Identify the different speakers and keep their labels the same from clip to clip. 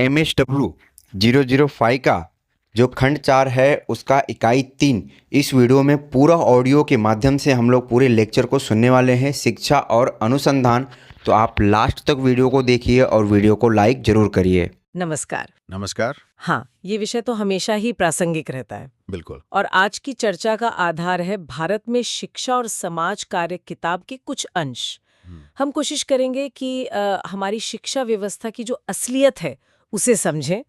Speaker 1: MSW 005 का जो खंड 4 है उसका इकाई 3 इस वीडियो में पूरा ऑडियो के माध्यम से हम लोग पूरे लेक्चर को सुनने वाले हैं, शिक्षा और अनुसंधान। तो आप लास्ट तक वीडियो को देखिए और वीडियो को लाइक जरूर करिए।
Speaker 2: नमस्कार।
Speaker 3: नमस्कार।
Speaker 2: हाँ, ये विषय तो हमेशा ही प्रासंगिक रहता है।
Speaker 3: बिल्कुल।
Speaker 2: और आज की चर्चा का आधार है भारत में शिक्षा और समाज कार्य किताब के कुछ अंश। हम कोशिश करेंगे कि हमारी शिक्षा व्यवस्था की जो असलियत है उसे समझें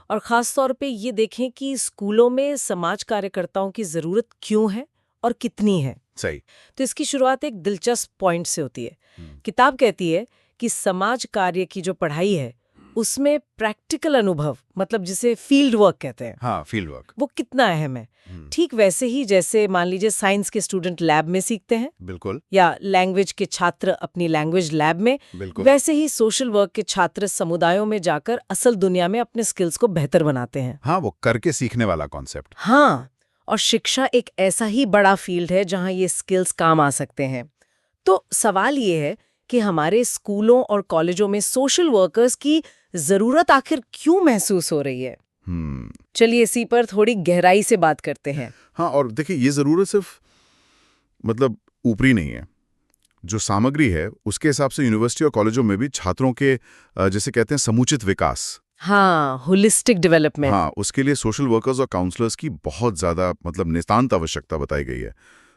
Speaker 2: और खास तौर पे ये देखें कि स्कूलों में समाज कार्यकर्ताओं की जरूरत क्यों है और कितनी है।
Speaker 3: सही।
Speaker 2: तो इसकी शुरुआत एक दिलचस्प पॉइंट से होती है। किताब कहती है कि समाज कार्य की जो पढ़ाई है उसमें प्रैक्टिकल अनुभव, मतलब जिसे फील्ड वर्क कहते हैं,
Speaker 3: हाँ, फील्ड वर्क,
Speaker 2: वो कितना अहम है। ठीक वैसे ही जैसे मान लीजिए साइंस के स्टूडेंट लैब में सीखते हैं,
Speaker 3: बिल्कुल,
Speaker 2: या लैंग्वेज के छात्र अपनी लैंग्वेज लैब में,
Speaker 3: बिल्कुल,
Speaker 2: वैसे ही सोशल वर्क के छात्र समुदायों में जाकर असल दुनिया में अपने स्किल्स को बेहतर बनाते हैं।
Speaker 3: हाँ, वो करके सीखने वाला कॉन्सेप्ट।
Speaker 2: हाँ, और शिक्षा एक ऐसा ही बड़ा फील्ड है जहां ये स्किल्स काम आ सकते हैं। तो सवाल ये है कि हमारे स्कूलों और कॉलेजों में सोशल वर्कर्स की जरूरत आखिर क्यों महसूस हो रही है। चलिए इसी पर थोड़ी गहराई से बात करते हैं।
Speaker 3: हाँ, और देखिए ये जरूरत सिर्फ मतलब ऊपरी नहीं है। जो सामग्री है उसके हिसाब से यूनिवर्सिटी और कॉलेजों में भी छात्रों के जैसे कहते हैं समुचित विकास,
Speaker 2: हाँ, होलिस्टिक डेवलपमेंट,
Speaker 3: हाँ, उसके लिए सोशल वर्कर्स और काउंसलर्स की बहुत ज्यादा मतलब नितांत आवश्यकता बताई गई है।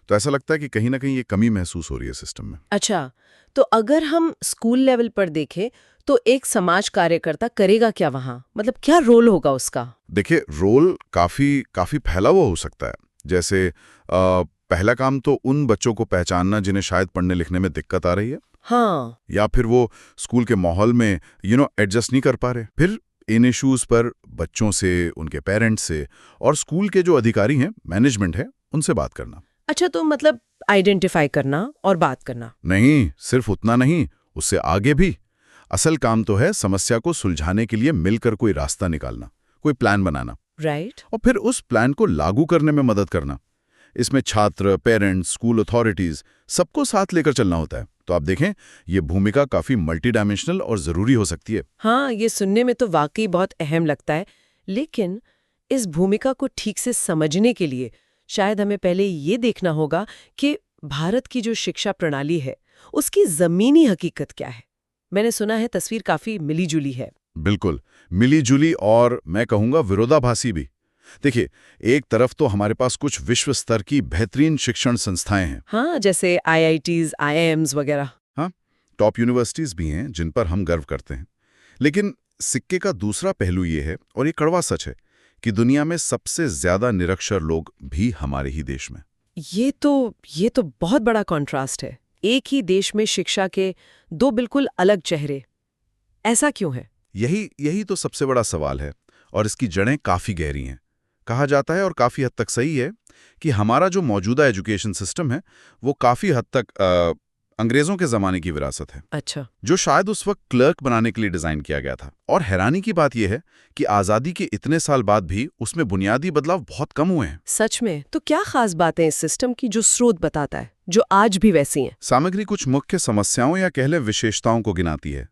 Speaker 3: तो ऐसा लगता है कि कहीं ना कहीं ये कमी महसूस हो रही है सिस्टम में।
Speaker 2: अच्छा, तो अगर हम स्कूल लेवल पर देखें तो एक समाज कार्यकर्ता करेगा क्या वहाँ, मतलब क्या रोल होगा उसका?
Speaker 3: देखिए, रोल काफी फैला हुआ हो सकता है। जैसे पहला काम तो उन बच्चों को पहचानना जिन्हें शायद पढ़ने लिखने में दिक्कत आ रही है,
Speaker 2: हाँ,
Speaker 3: या फिर वो स्कूल के माहौल में एडजस्ट नहीं कर पा रहे। फिर इन इश्यूज पर बच्चों से, उनके पेरेंट्स से और स्कूल के जो अधिकारी हैं, मैनेजमेंट है, उनसे बात करना।
Speaker 2: अच्छा, तो मतलब आइडेंटिफाई करना और बात करना
Speaker 3: नहीं, सिर्फ उतना नहीं, उससे आगे भी। असल काम तो है समस्या को सुलझाने के लिए मिलकर कोई रास्ता निकालना, कोई प्लान बनाना,
Speaker 2: राइट,
Speaker 3: और फिर उस प्लान को लागू करने में मदद करना। इसमें छात्र, पेरेंट्स, स्कूल अथॉरिटीज सबको साथ लेकर चलना होता है। तो आप देखें, ये भूमिका काफी मल्टी डायमेंशनल और जरूरी हो सकती है।
Speaker 2: हाँ, ये सुनने में तो वाकई बहुत अहम लगता है। लेकिन इस भूमिका को ठीक से समझने के लिए शायद हमें पहले ये देखना होगा कि भारत की जो शिक्षा प्रणाली है उसकी जमीनी हकीकत क्या है। मैंने सुना है तस्वीर काफी मिली-जुली है।
Speaker 3: बिल्कुल, मिली-जुली और मैं कहूँगा विरोधाभासी भी। देखिए, एक तरफ तो हमारे पास कुछ विश्व स्तर की बेहतरीन शिक्षण संस्थाएं हैं।
Speaker 2: हाँ, जैसे IITs, IIMs वगैरह।
Speaker 3: हाँ, टॉप यूनिवर्सिटीज भी हैं जिन पर हम गर्व करते हैं। लेकिन सिक्के का दूसरा पहलू ये है, और ये कड़वा सच है, कि दुनिया में सबसे ज्यादा निरक्षर लोग भी हमारे ही देश में।
Speaker 2: ये तो बहुत बड़ा कॉन्ट्रास्ट है। एक ही देश में शिक्षा के दो बिल्कुल अलग चेहरे। ऐसा क्यों है?
Speaker 3: यही तो सबसे बड़ा सवाल है, और इसकी जड़ें काफी गहरी हैं। कहा जाता है, और काफी हद तक सही है, कि हमारा जो मौजूदा एजुकेशन सिस्टम है वो काफी हद तक अंग्रेजों के जमाने की विरासत है।
Speaker 2: अच्छा,
Speaker 3: जो शायद उस वक्त क्लर्क बनाने के लिए डिजाइन किया गया था। और हैरानी की बात यह है कि आजादी के इतने साल बाद भी उसमें बुनियादी बदलाव बहुत कम हुए हैं।
Speaker 2: सच में? तो क्या खास बातें इस सिस्टम की जो स्रोत बताता है, जो आज भी वैसी हैं?
Speaker 3: सामग्री कुछ मुख्य समस्याओं या कह लें विशेषताओं को गिनाती है।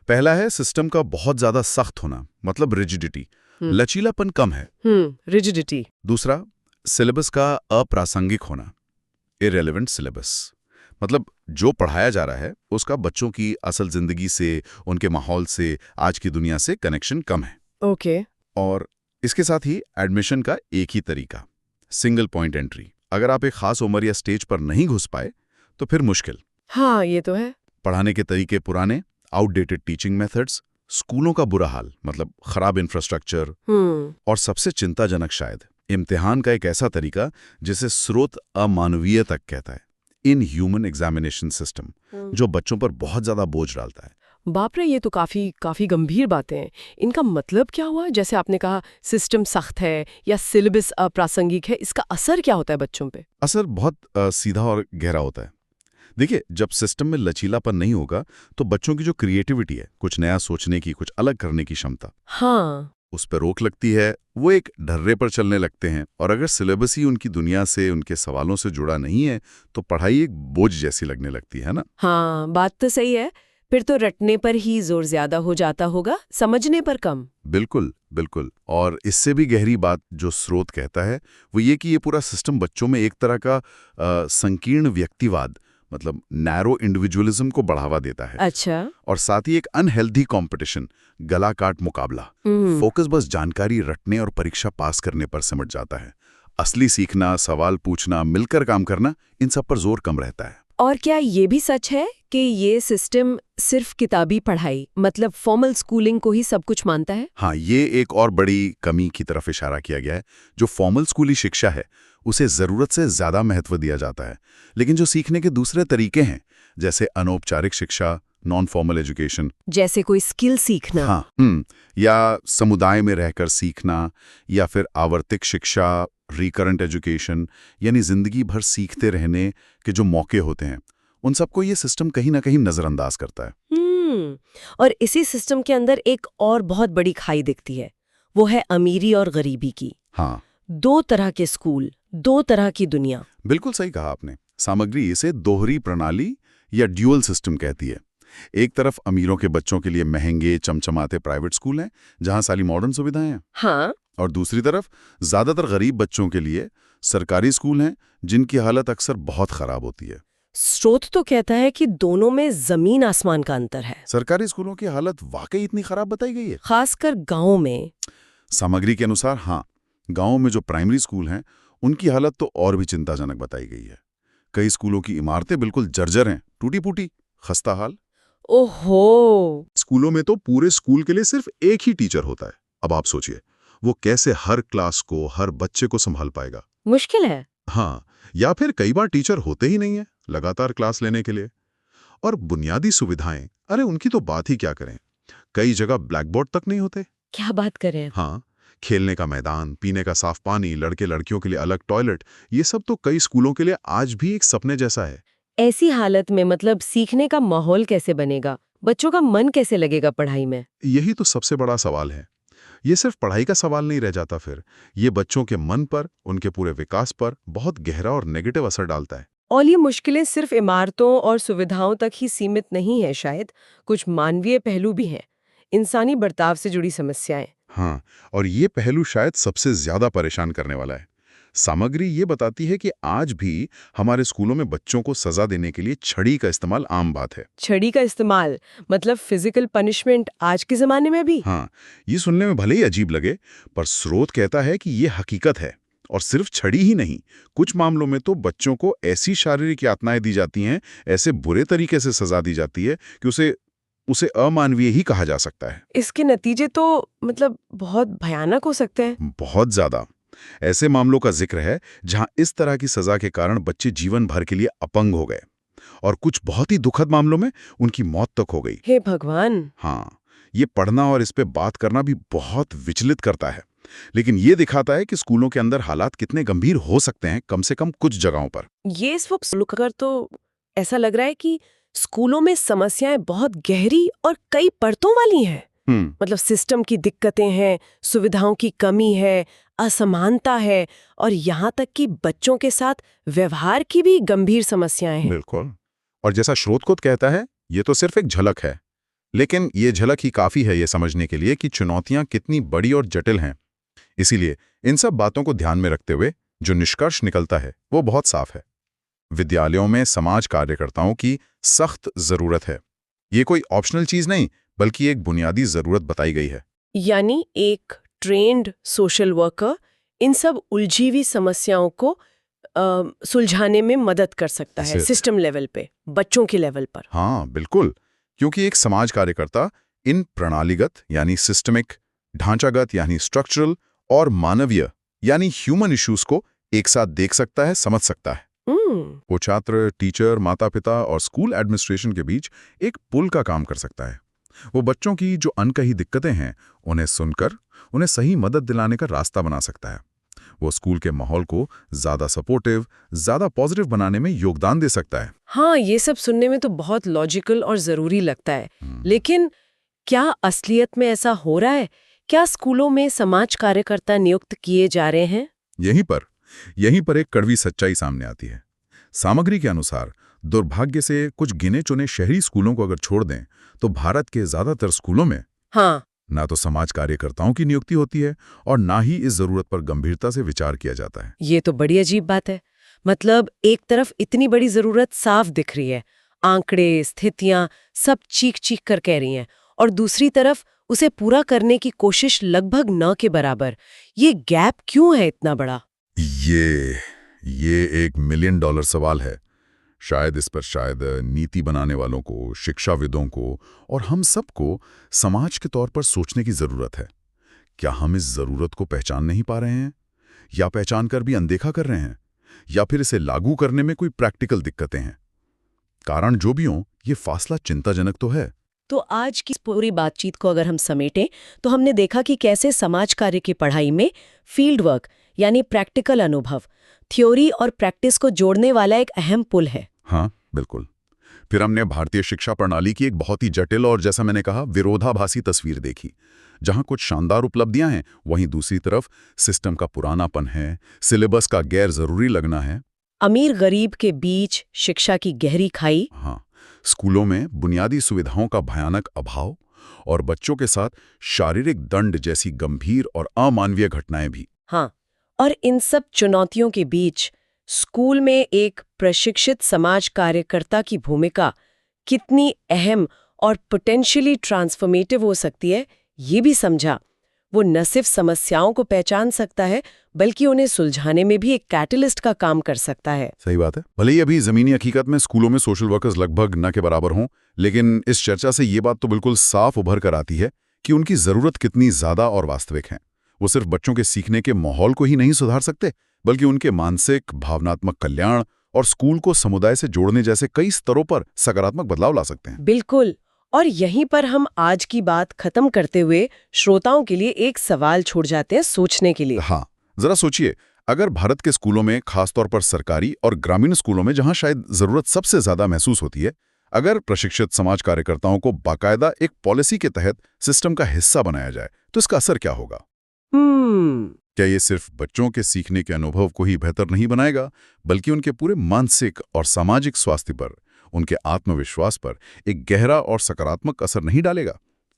Speaker 3: पहला है सिस्टम का बहुत ज्यादा सख्त होना, मतलब रिजिडिटी, लचीलापन कम है।
Speaker 2: रिजिडिटी।
Speaker 3: दूसरा, सिलेबस का अप्रासंगिक होना, इररिलेवेंट सिलेबस, मतलब जो पढ़ाया जा रहा है उसका बच्चों की असल जिंदगी से, उनके माहौल से, आज की दुनिया से कनेक्शन कम है।
Speaker 2: ओके।
Speaker 3: और इसके साथ ही एडमिशन का एक ही तरीका, सिंगल पॉइंट एंट्री। अगर आप एक खास उम्र या स्टेज पर नहीं घुस पाए तो फिर मुश्किल।
Speaker 2: हाँ, ये तो है।
Speaker 3: पढ़ाने के तरीके पुराने, आउटडेटेड टीचिंग मेथड्स, स्कूलों का बुरा हाल, मतलब खराब इंफ्रास्ट्रक्चर, और सबसे चिंताजनक शायद इम्तिहान का एक ऐसा तरीका जिसे स्रोत अमानवीय तक कहता है, इन ह्यूमन एग्जामिनेशन सिस्टम, जो बच्चों पर बहुत ज्यादा बोझ डालता है।
Speaker 2: बाप रे, ये तो काफी गंभीर बातें हैं। इनका मतलब क्या हुआ? जैसे आपने कहा सिस्टम सख्त है या सिलेबस अप्रासंगिक है, इसका असर क्या होता है बच्चों पे?
Speaker 3: असर बहुत सीधा और गहरा होता है। देखिए, जब सिस्टम में लचीलापन नहीं होगा तो बच्चों की जो क्रिएटिविटी है, कुछ नया सोचने की, कुछ अलग करने की क्षमता,
Speaker 2: हाँ,
Speaker 3: उस पर रोक लगती है। वो एक ढर्रे पर चलने लगते हैं, और अगर सिलेबस ही उनकी दुनिया से, उनके सवालों से जुड़ा नहीं है तो पढ़ाई एक बोझ जैसी लगने लगती है ना।
Speaker 2: हाँ, बात तो सही है। फिर तो रटने पर ही जोर ज्यादा हो जाता होगा, समझने पर कम।
Speaker 3: बिल्कुल बिल्कुल। और इससे भी गहरी बात जो स्रोत कहता है वो ये कि ये पूरा सिस्टम बच्चों में एक तरह का संकीर्ण व्यक्तिवाद, मतलब नैरो इंडिविजुअलिज्म को बढ़ावा देता है।
Speaker 2: अच्छा।
Speaker 3: और साथ ही एक अनहेल्दी कंपटीशन, गला काट मुकाबला। फोकस बस जानकारी रटने और परीक्षा पास करने पर सिमट जाता है। असली सीखना, सवाल पूछना, मिलकर काम करना, इन सब पर जोर कम रहता है।
Speaker 2: और क्या ये भी सच है कि ये सिस्टम सिर्फ किताबी पढ़ाई, मतलब फॉर्मल स्कूलिंग को ही सब कुछ मानता है?
Speaker 3: हाँ, ये एक और बड़ी कमी की तरफ इशारा किया गया है। जो फॉर्मल स्कूली शिक्षा है उसे जरूरत से ज्यादा महत्व दिया जाता है, लेकिन जो सीखने के दूसरे तरीके हैं, जैसे अनौपचारिक शिक्षा, नॉन फॉर्मल एजुकेशन,
Speaker 2: जैसे कोई स्किल सीखना।
Speaker 3: हाँ, या समुदाय में रहकर सीखना, या फिर आवर्तिक शिक्षा, रिकरेंट एजुकेशन, यानी जिंदगी भर सीखते रहने के जो मौके होते हैं, उन सबको ये सिस्टम कहीं ना कहीं नजरअंदाज करता है।
Speaker 2: और इसी सिस्टम के अंदर एक और बहुत बड़ी खाई दिखती है, वो है अमीरी और गरीबी की।
Speaker 3: हाँ,
Speaker 2: दो तरह के स्कूल, दो तरह की दुनिया।
Speaker 3: बिल्कुल सही कहा आपने। सामग्री इसे दोहरी प्रणाली या ड्यूअल सिस्टम कहती है। एक तरफ अमीरों के बच्चों के लिए महंगे चमचमाते प्राइवेट स्कूल हैं जहां सारी मॉडर्न सुविधाएं हैं।
Speaker 2: हाँ।
Speaker 3: और दूसरी तरफ ज्यादातर गरीब बच्चों के लिए सरकारी स्कूल हैं जिनकी हालत अक्सर बहुत खराब होती है।
Speaker 2: स्रोत तो कहता है कि दोनों में जमीन आसमान का अंतर है।
Speaker 3: सरकारी स्कूलों की हालत वाकई इतनी खराब बताई गई है?
Speaker 2: खासकर गांवों में।
Speaker 3: सामग्री के अनुसार हाँ, गांवों में जो प्राइमरी स्कूल हैं उनकी हालत तो और भी चिंताजनक बताई गई है। कई स्कूलों की इमारतें बिल्कुल जर्जर हैं, टूटी फूटी, खस्ता हाल।
Speaker 2: ओहो।
Speaker 3: स्कूलों में तो पूरे स्कूल के लिए सिर्फ एक ही टीचर होता है। अब आप सोचिए वो कैसे हर क्लास को, हर बच्चे को संभाल पाएगा?
Speaker 2: मुश्किल है।
Speaker 3: हाँ, या फिर कई बार टीचर होते ही नहीं है लगातार क्लास लेने के लिए। और बुनियादी सुविधाएं, अरे उनकी तो बात ही क्या करें। कई जगह ब्लैक बोर्ड तक नहीं होते।
Speaker 2: क्या बात करें।
Speaker 3: हाँ, खेलने का मैदान, पीने का साफ पानी, लड़के लड़कियों के लिए अलग टॉयलेट, ये सब तो कई स्कूलों के लिए आज भी एक सपने जैसा है।
Speaker 2: ऐसी हालत में मतलब सीखने का माहौल कैसे बनेगा, बच्चों का मन कैसे लगेगा पढ़ाई में?
Speaker 3: यही तो सबसे बड़ा सवाल है। ये सिर्फ पढ़ाई का सवाल नहीं रह जाता, फिर ये बच्चों के मन पर, उनके पूरे विकास पर बहुत गहरा और नेगेटिव असर डालता है।
Speaker 2: और ये मुश्किलें सिर्फ इमारतों और सुविधाओं तक ही सीमित नहीं है, शायद कुछ मानवीय पहलू भी हैं, इंसानी बर्ताव से जुड़ी समस्याएं।
Speaker 3: हाँ, और ये पहलू शायद सबसे ज्यादा परेशान करने वाला है। सामग्री ये बताती है कि आज भी हमारे स्कूलों में बच्चों को सजा देने के लिए छड़ी का इस्तेमाल आम बात है।
Speaker 2: छड़ी का इस्तेमाल मतलब फिजिकल पनिशमेंट आज के जमाने में भी?
Speaker 3: हाँ, ये सुनने में भले ही अजीब लगे, पर स्रोत कहता है कि ये हकीकत है। और सिर्फ छड़ी ही नहीं, कुछ मामलों में तो बच्चों को ऐसी शारीरिक यातनाएं दी जाती हैं, ऐसे बुरे तरीके से सजा दी जाती है कि उसे अमानवीय ही कहा जा सकता है।
Speaker 2: इसके नतीजे तो मतलब बहुत भयानक हो सकते हैं।
Speaker 3: बहुत ज्यादा। ऐसे मामलों का जिक्र है जहां इस तरह की सजा के कारण बच्चे जीवन भर के लिए अपंग हो गए, और कुछ बहुत ही दुखद मामलों में उनकी मौत तक हो गई।
Speaker 2: हे भगवान।
Speaker 3: हाँ, ये पढ़ना और इस पे बात करना भी बहुत विचलित करता है, लेकिन ये दिखाता है कि स्कूलों के अंदर हालात कितने गंभीर हो सकते हैं, कम से कम कुछ जगहों पर।
Speaker 2: ये इस वक्त सुनकर तो ऐसा लग रहा है कि स्कूलों में समस्याएं बहुत गहरी और कई परतों वाली हैं। मतलब सिस्टम की दिक्कतें हैं, सुविधाओं की कमी है, असमानता है, और यहाँ तक कि बच्चों के साथ व्यवहार की भी गंभीर समस्याएं हैं।
Speaker 3: बिल्कुल। और जैसा स्रोत खुद कहता है, ये तो सिर्फ एक झलक है, लेकिन ये झलक ही काफी है ये समझने के लिए कि चुनौतियां कितनी बड़ी और जटिल हैं। इसीलिए इन सब बातों को ध्यान में रखते हुए जो निष्कर्ष निकलता है वो बहुत साफ है। विद्यालयों में समाज कार्यकर्ताओं की सख्त जरूरत है। ये कोई ऑप्शनल चीज नहीं, बल्कि एक बुनियादी जरूरत बताई गई है।
Speaker 2: यानी एक ट्रेन्ड सोशल वर्कर इन सब उलझी हुई समस्याओं को सुलझाने में मदद कर सकता है, सिस्टम लेवल पे, बच्चों के लेवल पर।
Speaker 3: हाँ बिल्कुल, क्योंकि एक समाज कार्यकर्ता इन प्रणालीगत यानी सिस्टमिक, ढांचागत यानी स्ट्रक्चरल, और मानवीय यानी ह्यूमन इश्यूज को एक साथ देख सकता है, समझ सकता है। वो छात्र, टीचर, माता पिता और स्कूल एडमिनिस्ट्रेशन के बीच एक पुल का काम कर सकता है। वो बच्चों की जो अनकही दिक्कतें हैं उन्हें सुनकर उन्हें सही मदद दिलाने का रास्ता बना सकता है। वो स्कूल के माहौल को ज्यादा सपोर्टिव, ज्यादा पॉजिटिव बनाने में योगदान दे सकता है।
Speaker 2: हाँ, ये सब सुनने में तो बहुत लॉजिकल और जरूरी लगता है, लेकिन क्या असलियत में ऐसा हो रहा है? क्या स्कूलों में समाज कार्यकर्ता नियुक्त किए जा रहे हैं?
Speaker 3: यहीं पर एक कड़वी सच्चाई सामने आती है। सामग्री के अनुसार दुर्भाग्य से कुछ गिने चुने शहरी स्कूलों को अगर छोड़ दें तो भारत के ज्यादातर स्कूलों में
Speaker 2: हाँ,
Speaker 3: ना तो समाज कार्यकर्ताओं की नियुक्ति होती है और ना ही इस जरूरत पर गंभीरता से विचार किया जाता है।
Speaker 2: ये तो बड़ी अजीब बात है। मतलब एक तरफ इतनी बड़ी जरूरत साफ दिख रही है, आंकड़े, स्थितियां सब चीख चीख कर कह रही हैं, और दूसरी तरफ उसे पूरा करने की कोशिश लगभग न के बराबर। ये गैप क्यों है इतना बड़ा?
Speaker 3: ये एक $1 मिलियन सवाल है। शायद इस पर नीति बनाने वालों को, शिक्षाविदों को और हम सबको समाज के तौर पर सोचने की जरूरत है। क्या हम इस जरूरत को पहचान नहीं पा रहे हैं, या पहचान कर भी अनदेखा कर रहे हैं, या फिर इसे लागू करने में कोई प्रैक्टिकल दिक्कतें हैं? कारण जो भी हो, ये फासला चिंताजनक तो है।
Speaker 2: तो आज की पूरी बातचीत को अगर हम समेटें तो हमने देखा कि कैसे समाज कार्य की पढ़ाई में फील्ड वर्क यानी प्रैक्टिकल अनुभव, थ्योरी और प्रैक्टिस को जोड़ने वाला एक अहम पुल है।
Speaker 3: हाँ, बिल्कुल। फिर हमने भारतीय शिक्षा प्रणाली की एक बहुत ही जटिल और, जैसा मैंने कहा, विरोधाभासी तस्वीर देखी, जहां कुछ शानदार उपलब्धियां हैं, वहीं दूसरी तरफ सिस्टम का पुरानापन है, सिलेबस का गैर जरूरी लगना है।
Speaker 2: अमीर गरीब के बीच शिक्षा की गहरी खाई।
Speaker 3: हाँ, स्कूलों में बुनियादी सुविधाओं का भयानक अभाव और बच्चों के साथ शारीरिक दंड जैसी गंभीर और अमानवीय घटनाएं भी।
Speaker 2: हाँ, और इन सब चुनौतियों के बीच स्कूल में एक प्रशिक्षित समाज कार्यकर्ता की भूमिका कितनी अहम और पोटेंशियली ट्रांसफॉर्मेटिव हो सकती है, ये भी समझा। वो न सिर्फ समस्याओं को पहचान सकता है, बल्कि उन्हें सुलझाने में भी एक कैटलिस्ट का काम कर सकता है।
Speaker 3: सही बात है। भले ही अभी जमीनी हकीकत में स्कूलों में सोशल वर्कर्स लगभग न के बराबर हों, लेकिन इस चर्चा से ये बात तो बिल्कुल साफ उभर कर आती है कि उनकी जरूरत कितनी ज्यादा और वास्तविक है। वो सिर्फ बच्चों के सीखने के माहौल को ही नहीं सुधार सकते, बल्कि उनके मानसिक, भावनात्मक कल्याण और स्कूल को समुदाय से जोड़ने जैसे कई स्तरों पर सकारात्मक बदलाव ला सकते हैं।
Speaker 2: बिल्कुल। और यहीं पर हम आज की बात खत्म करते हुए श्रोताओं के लिए एक सवाल छोड़ जाते हैं सोचने के लिए।
Speaker 3: हाँ, जरा सोचिए, अगर भारत के स्कूलों में, खासतौर पर सरकारी और ग्रामीण स्कूलों में जहां शायद जरूरत सबसे ज्यादा महसूस होती है, अगर प्रशिक्षित समाज कार्यकर्ताओं को बाकायदा एक पॉलिसी के तहत सिस्टम का हिस्सा बनाया जाए, तो इसका असर क्या होगा? क्या ये सिर्फ बच्चों के सीखने के अनुभव को ही बेहतर नहीं बनाएगा, बल्कि उनके पूरे मानसिक और सामाजिक स्वास्थ्य पर, उनके आत्मविश्वास पर एक गहरा और सकारात्मक असर नहीं डालेगा?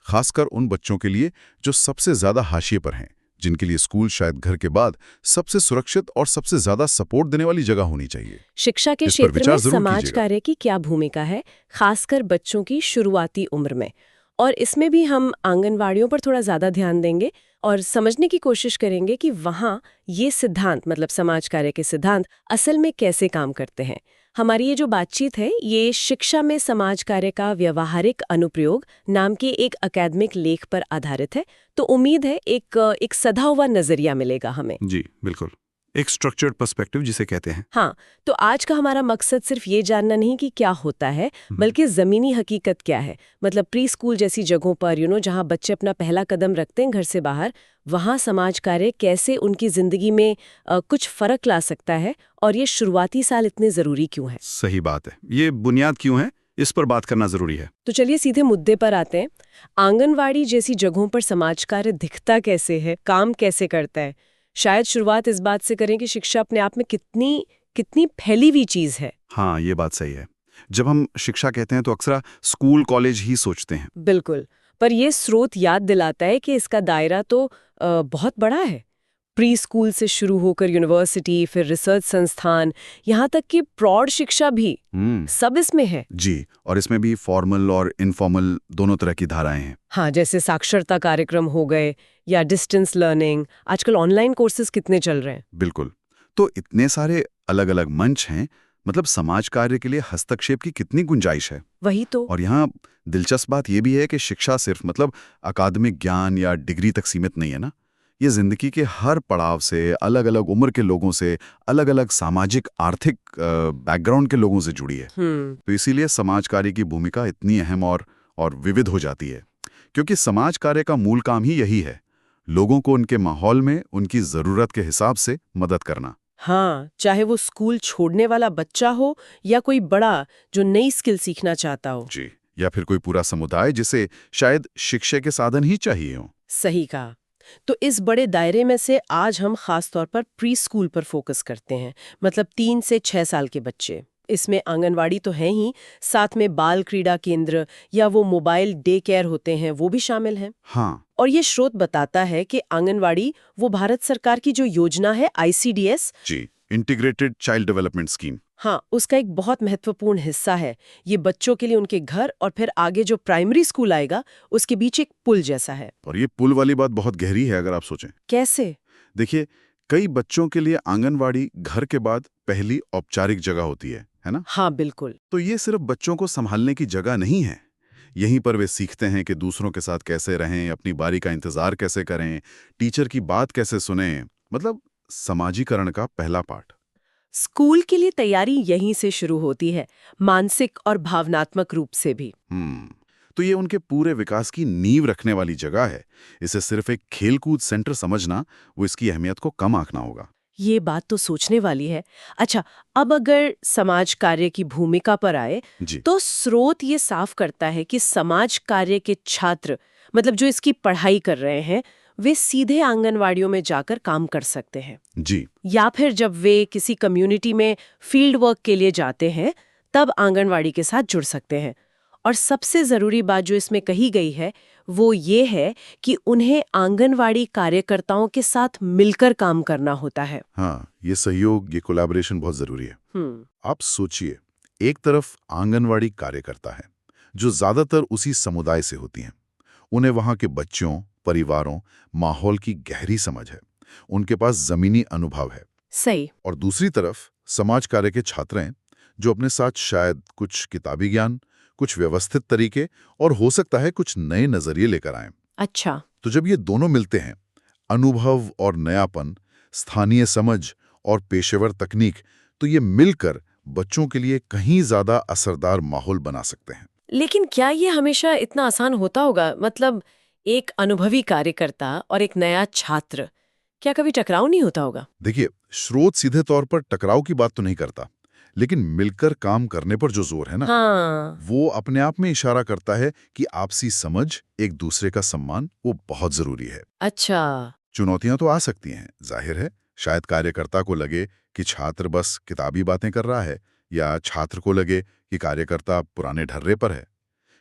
Speaker 3: खासकर उन बच्चों के लिए जो सबसे ज्यादा हाशिए पर हैं, जिनके लिए स्कूल शायद घर के बाद सबसे सुरक्षित और सबसे ज्यादा सपोर्ट देने वाली जगह होनी चाहिए।
Speaker 2: शिक्षा के
Speaker 3: इस पर
Speaker 2: क्षेत्र
Speaker 3: विचार
Speaker 2: में
Speaker 3: जरूर
Speaker 2: समाज
Speaker 3: कीजिएगा।
Speaker 2: कार्य की क्या भूमिका है, खासकर बच्चों की शुरुआती उम्र में? और इसमें भी हम आंगनवाड़ियों पर थोड़ा ज्यादा ध्यान देंगे और समझने की कोशिश करेंगे कि वहाँ ये सिद्धांत, मतलब समाज कार्य के सिद्धांत, असल में कैसे काम करते हैं। हमारी ये जो बातचीत है, ये शिक्षा में समाज कार्य का व्यवहारिक अनुप्रयोग नाम के एक अकादमिक लेख पर आधारित है। तो उम्मीद है एक सधा हुआ नजरिया मिलेगा हमें।
Speaker 4: जी बिल्कुल, एक स्ट्रक्चर्ड पर्सपेक्टिव जिसे कहते हैं।
Speaker 2: हाँ, तो आज का हमारा मकसद सिर्फ ये जानना नहीं कि क्या होता है, बल्कि ज़मीनी हकीकत क्या है। मतलब प्री स्कूल जैसी जगहों पर जहाँ बच्चे अपना पहला कदम रखते हैं घर से बाहर, वहाँ समाज कार्य कैसे उनकी ज़िंदगी में कुछ फ़र्क ला सकता है, और ये शुरुआती साल इतने ज़रूरी क्यों हैं।
Speaker 4: सही बात है, ये बुनियाद क्यों है, इस पर बात करना ज़रूरी है।
Speaker 2: तो चलिए सीधे मुद्दे पर आते हैं। आंगनवाड़ी जैसी जगहों पर समाज कार्य दिखता कैसे है, काम कैसे करता है? शायद शुरुआत इस बात से करें कि शिक्षा अपने आप में कितनी फैली हुई चीज है।
Speaker 4: हाँ, ये बात सही है। जब हम शिक्षा कहते हैं तो अक्सर स्कूल कॉलेज ही सोचते हैं।
Speaker 2: बिल्कुल, पर यह स्रोत याद दिलाता है कि इसका दायरा तो बहुत बड़ा है। प्री स्कूल से शुरू होकर यूनिवर्सिटी, फिर रिसर्च संस्थान, यहाँ तक कि प्रौढ़ शिक्षा भी, सब इसमें है।
Speaker 4: जी, और इसमें भी फॉर्मल और इनफॉर्मल दोनों तरह की धाराएं हैं।
Speaker 2: हाँ, जैसे साक्षरता कार्यक्रम हो गए या डिस्टेंस लर्निंग, आजकल ऑनलाइन कोर्सेज कितने चल रहे हैं।
Speaker 4: बिल्कुल, तो इतने सारे अलग अलग मंच हैं, मतलब समाज कार्य के लिए हस्तक्षेप की कितनी गुंजाइश है।
Speaker 2: वही तो।
Speaker 4: और यहाँ दिलचस्प बात यह भी है कि शिक्षा सिर्फ अकादमिक ज्ञान या डिग्री तक सीमित नहीं है ना। ये जिंदगी के हर पड़ाव से, अलग अलग उम्र के लोगों से, अलग अलग सामाजिक आर्थिक बैकग्राउंड के लोगों से जुड़ी है। तो इसीलिए समाज कार्य की भूमिका इतनी अहम और विविध हो जाती है, क्योंकि समाज कार्य का मूल काम ही यही है, लोगों को उनके माहौल में उनकी जरूरत के हिसाब से मदद करना।
Speaker 2: हाँ, चाहे वो स्कूल छोड़ने वाला बच्चा हो या कोई बड़ा जो नई स्किल सीखना चाहता हो।
Speaker 4: जी, या फिर कोई पूरा समुदाय जिसे शायद शिक्षा के साधन ही चाहिए हो।
Speaker 2: सही कहा। तो इस बड़े दायरे में से आज हम खास तौर पर प्री स्कूल पर फोकस करते हैं, मतलब 3 से 6 साल के बच्चे। इसमें आंगनवाड़ी तो है ही, साथ में बाल क्रीड़ा केंद्र या वो मोबाइल डे केयर होते हैं वो भी शामिल हैं।
Speaker 4: हाँ,
Speaker 2: और ये स्रोत बताता है कि आंगनवाड़ी वो भारत सरकार की जो योजना है ICDS,
Speaker 4: जी, इंटीग्रेटेड चाइल्ड डेवलपमेंट स्कीम।
Speaker 2: हाँ, उसका एक बहुत महत्वपूर्ण हिस्सा है। ये बच्चों के लिए उनके घर और फिर आगे जो प्राइमरी स्कूल आएगा उसके बीच एक पुल जैसा है।
Speaker 4: और ये पुल वाली बात बहुत गहरी है अगर आप सोचें।
Speaker 2: कैसे?
Speaker 4: देखिए, कई बच्चों के लिए आंगनवाड़ी घर के बाद पहली औपचारिक जगह होती है ना?
Speaker 2: हाँ, बिल्कुल।
Speaker 4: तो ये सिर्फ बच्चों को संभालने की जगह नहीं है। यहीं पर वे सीखते हैं कि दूसरों के साथ कैसे रहें, अपनी बारी का इंतजार कैसे करें, टीचर की बात कैसे सुनें, मतलब समाजीकरण का पहला पाठ।
Speaker 2: स्कूल के लिए तैयारी यहीं से शुरू होती है, मानसिक और भावनात्मक रूप से भी।
Speaker 4: तो ये उनके पूरे विकास की नींव रखने वाली जगह है। इसे सिर्फ एक खेलकूद सेंटर समझना, वो इसकी अहमियत को कम आंकना होगा।
Speaker 2: ये बात तो सोचने वाली है। अच्छा, अब अगर समाज कार्य की भूमिका पर आए,
Speaker 4: जी,
Speaker 2: तो स्रोत ये साफ करता है कि समाज कार्य के छात्र, मतलब जो इसकी पढ़ाई कर रहे हैं, वे सीधे आंगनवाड़ियों में जाकर काम कर सकते हैं।
Speaker 4: जी,
Speaker 2: या फिर जब वे किसी कम्युनिटी में फील्ड वर्क के लिए जाते हैं, तब आंगनवाड़ी के साथ जुड़ सकते हैं। और सबसे ज़रूरी बात जो इसमें कही गई है, वो ये है कि उन्हें आंगनवाड़ी कार्यकर्ताओं के साथ मिलकर काम करना होता है।
Speaker 4: हाँ, ये सहयोग, ये कोलैबोरेशन बहुत जरूरी है। आप सोचिए, एक तरफ आंगनवाड़ी कार्यकर्ता है जो ज्यादातर उसी समुदाय से होती हैं। उन्हें वहां के बच्चों, परिवारों, माहौल की गहरी समझ है। उनके पास जमीनी अनुभव है।
Speaker 2: सही।
Speaker 4: और दूसरी तरफ समाज कार्य के छात्र हैं जो अपने साथ शायद कुछ किताबी ज्ञान, कुछ व्यवस्थित तरीके और हो सकता है कुछ नए नजरिए लेकर आए।
Speaker 2: अच्छा।
Speaker 4: तो जब ये दोनों मिलते हैं, अनुभव और नयापन, स्थानीय समझ और पेशेवर तकनीक, तो ये मिलकर बच्चों के लिए कहीं ज्यादा असरदार माहौल बना सकते हैं।
Speaker 2: लेकिन क्या ये हमेशा इतना आसान होता होगा? मतलब एक अनुभवी कार्यकर्ता और एक नया छात्र, क्या कभी टकराव नहीं होता होगा?
Speaker 4: देखिए, स्रोत सीधे तौर पर टकराव की बात तो नहीं करता, लेकिन मिलकर काम करने पर जो जोर है ना,
Speaker 2: हाँ।
Speaker 4: वो अपने आप में इशारा करता है कि आपसी समझ, एक दूसरे का सम्मान, वो बहुत जरूरी है।
Speaker 2: अच्छा।
Speaker 4: चुनौतियां तो आ सकती हैं, जाहिर है। शायद कार्यकर्ता को लगे कि छात्र बस किताबी बातें कर रहा है, या छात्र को लगे कि कार्यकर्ता पुराने ढर्रे पर है।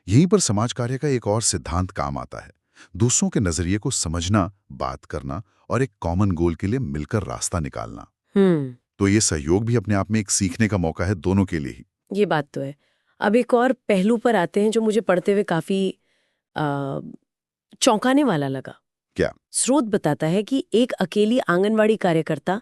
Speaker 4: यहीं पर समाज कार्य का एक और सिद्धांत काम आता है, दूसरों के नजरिए को समझना, बात करना और एक कॉमन गोल के लिए मिलकर रास्ता निकालना। तो ये सहयोग भी अपने आप में एक सीखने का मौका है, दोनों के लिए ही।
Speaker 2: ये बात तो है। अब एक और पहलू पर आते हैं जो मुझे पढ़ते हुए काफी चौंकाने वाला लगा।
Speaker 4: क्या?
Speaker 2: स्रोत बताता है कि एक अकेली आंगनवाड़ी कार्यकर्ता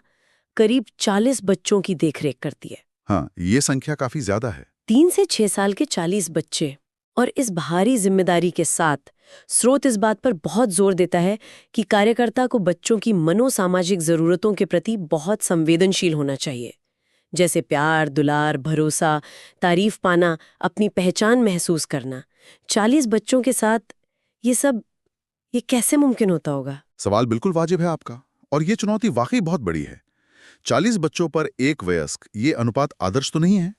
Speaker 2: करीब 40 बच्चों की देखरेख करती है।
Speaker 4: हाँ, ये संख्या काफी ज्यादा है।
Speaker 2: 3 से 6 साल के 40 बच्चे। और इस भारी जिम्मेदारी के साथ स्रोत इस बात पर बहुत जोर देता है कि कार्यकर्ता को बच्चों की मनोसामाजिक जरूरतों के प्रति बहुत संवेदनशील होना चाहिए, जैसे प्यार, दुलार, भरोसा, तारीफ पाना, अपनी पहचान महसूस करना। 40 बच्चों के साथ ये कैसे मुमकिन होता होगा?
Speaker 4: सवाल बिल्कुल वाजिब है आपका, और ये चुनौती वाकई बहुत बड़ी है। 40 बच्चों पर एक वयस्क, ये अनुपात आदर्श तो नहीं है,